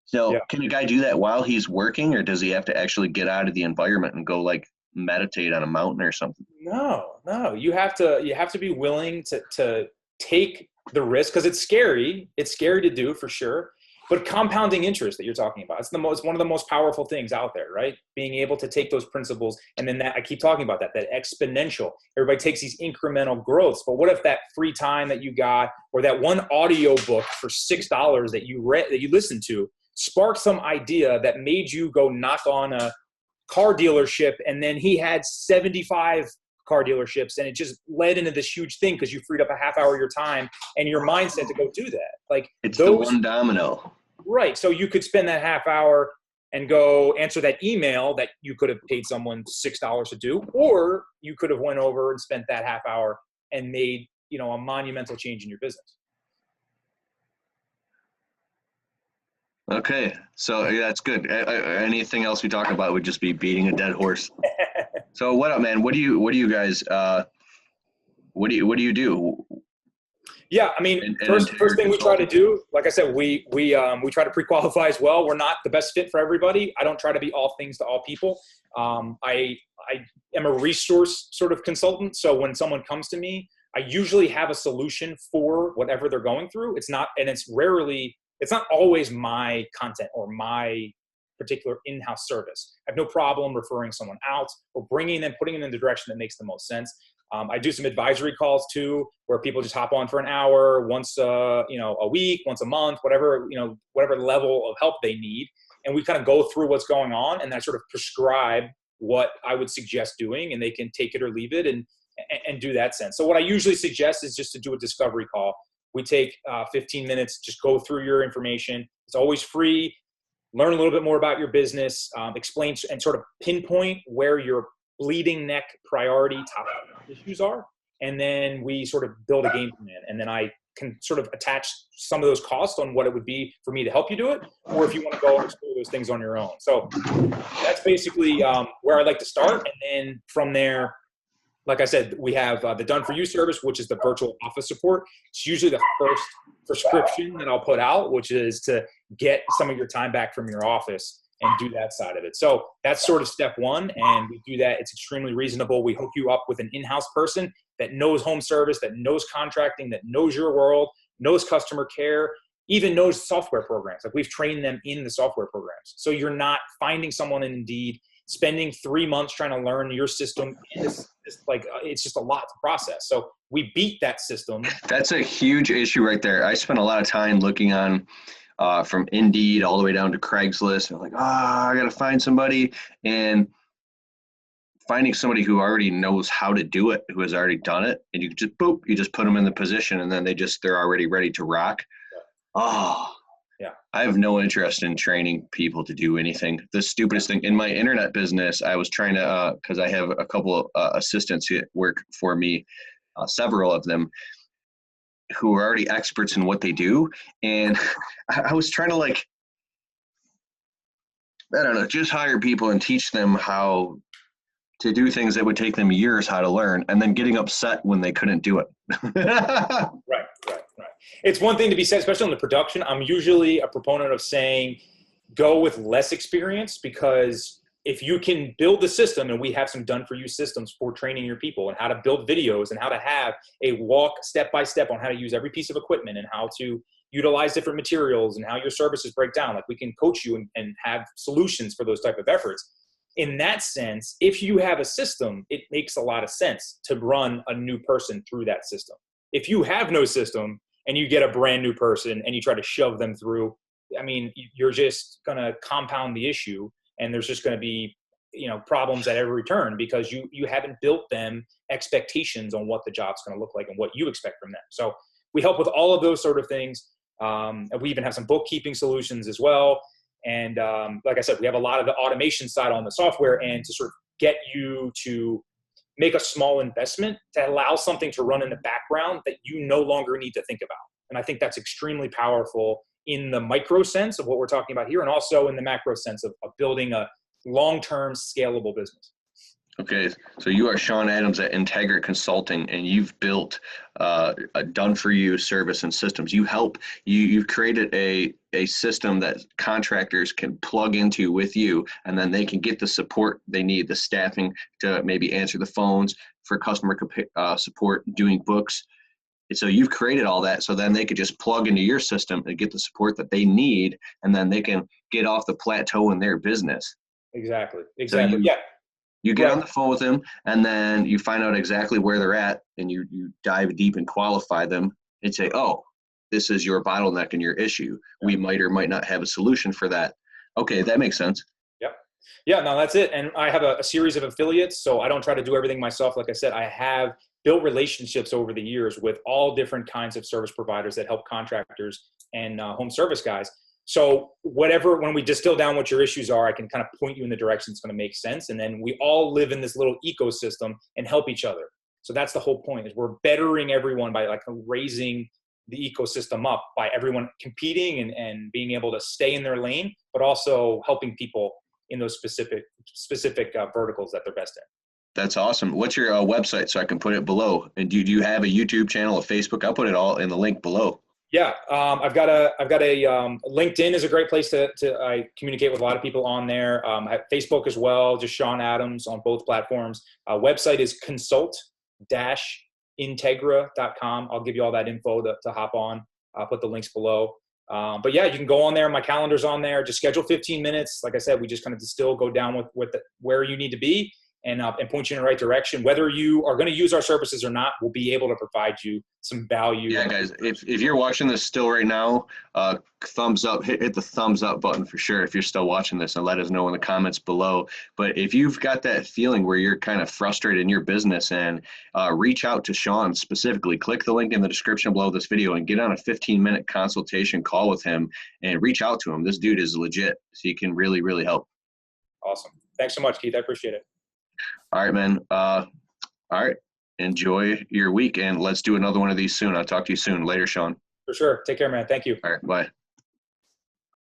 So Yeah. Can a guy do that while he's working, or does he have to actually get out of the environment and go like meditate on a mountain or something? No, you have to be willing to take the risk, because it's scary. It's scary to do, for sure. But compounding interest that you're talking about, it's one of the most powerful things out there, right? Being able to take those principles, and then I keep talking about that exponential. Everybody takes these incremental growths, but what if that free time that you got, or that one audiobook for $6 that you read, that you listened to, sparked some idea that made you go knock on a car dealership, and then he had 75 car dealerships, and it just led into this huge thing because you freed up a half hour of your time and your mindset to go do that. Like, it's the one domino. Right. So you could spend that half hour and go answer that email that you could have paid someone $6 to do, or you could have went over and spent that half hour and made, a monumental change in your business. Okay, so yeah, that's good. Anything else we talk about would just be beating a dead horse. So what up, man? What do you guys? What do you do? Yeah, I mean, first thing we try to do, like I said, we try to pre-qualify as well. We're not the best fit for everybody. I don't try to be all things to all people. I am a resource sort of consultant. So when someone comes to me, I usually have a solution for whatever they're going through. It's not always my content or my particular in-house service. I have no problem referring someone out or putting them in the direction that makes the most sense. I do some advisory calls too, where people just hop on for an hour once, a week, once a month, whatever level of help they need. And we kind of go through what's going on, and I sort of prescribe what I would suggest doing, and they can take it or leave it and do that sense. So what I usually suggest is just to do a discovery call. We take 15 minutes, just go through your information. It's always free. Learn a little bit more about your business, explain and sort of pinpoint where your bleeding neck priority top issues are. And then we sort of build a game plan. And then I can sort of attach some of those costs on what it would be for me to help you do it, or if you want to go explore those things on your own. So that's basically where I like to start. And then from there, like I said, we have the Done For You service, which is the virtual office support. It's usually the first prescription that I'll put out, which is to get some of your time back from your office and do that side of it. So that's sort of step one, and we do that. It's extremely reasonable. We hook you up with an in-house person that knows home service, that knows contracting, that knows your world, knows customer care, even knows software programs. Like, we've trained them in the software programs. So you're not finding someone in Indeed, spending 3 months trying to learn your system. It's just a lot to process. So we beat that system. That's a huge issue right there. I spent a lot of time looking on from Indeed all the way down to Craigslist. I'm like, I got to find somebody, and finding somebody who already knows how to do it, who has already done it, and you just put them in the position, and then they're already ready to rock. Oh, Yeah. I have no interest in training people to do anything. The stupidest thing in my internet business, I was trying to, because I have a couple of assistants who work for me, several of them who are already experts in what they do. And I was trying to like, I don't know, just hire people and teach them how to do things that would take them years how to learn, and then getting upset when they couldn't do it. Right. It's one thing to be said, especially on the production. I'm usually a proponent of saying go with less experience, because if you can build the system, and we have some done for you systems for training your people and how to build videos and how to have a walk step by step on how to use every piece of equipment and how to utilize different materials and how your services break down. Like, we can coach you and have solutions for those type of efforts. In that sense, if you have a system, it makes a lot of sense to run a new person through that system. If you have no system and you get a brand new person and you try to shove them through, I mean, you're just going to compound the issue, and there's just going to be, problems at every turn, because you haven't built them expectations on what the job's going to look like and what you expect from them. So we help with all of those sort of things. We even have some bookkeeping solutions as well. And like I said, we have a lot of the automation side on the software, and to sort of get you to make a small investment to allow something to run in the background that you no longer need to think about. And I think that's extremely powerful in the micro sense of what we're talking about here, and also in the macro sense of building a long-term scalable business. Okay, so you are Sean Adams at Integra Consulting, and you've built a done-for-you service and systems. You've created a system that contractors can plug into with you, and then they can get the support they need, the staffing to maybe answer the phones, for customer support, doing books. So you've created all that, so then they could just plug into your system and get the support that they need, and then they can get off the plateau in their business. Exactly. So you get on the phone with them, and then you find out exactly where they're at, and you dive deep and qualify them and say, oh, this is your bottleneck and your issue. We might or might not have a solution for that. Okay, that makes sense. Yep. Yeah, no, that's it. And I have a series of affiliates, so I don't try to do everything myself. Like I said, I have built relationships over the years with all different kinds of service providers that help contractors and home service guys. So when we distill down what your issues are, I can kind of point you in the direction that's going to make sense. And then we all live in this little ecosystem and help each other. So that's the whole point, is we're bettering everyone by like raising the ecosystem up, by everyone competing and being able to stay in their lane, but also helping people in those specific verticals that they're best in. That's awesome. What's your website, so I can put it below? And do you have a YouTube channel, a Facebook? I'll put it all in the link below. Yeah, I've got a LinkedIn is a great place to I communicate with a lot of people on there. I have Facebook as well, just Sean Adams on both platforms. Website is consult-integra.com. I'll give you all that info to hop on. I'll put the links below. But yeah, you can go on there. My calendar's on there. Just schedule 15 minutes. Like I said, we just kind of go down with where you need to be, and point you in the right direction. Whether you are going to use our services or not, we'll be able to provide you some value. Yeah, guys, if you're watching this still right now, thumbs up, hit the thumbs up button for sure if you're still watching this, and let us know in the comments below. But if you've got that feeling where you're kind of frustrated in your business, and reach out to Sean specifically, click the link in the description below this video and get on a 15-minute consultation call with him and reach out to him. This dude is legit, so he can really, really help. Awesome. Thanks so much, Keith. I appreciate it. All right, man. All right. Enjoy your week, and let's do another one of these soon. I'll talk to you soon. Later, Sean. For sure. Take care, man. Thank you. All right. Bye.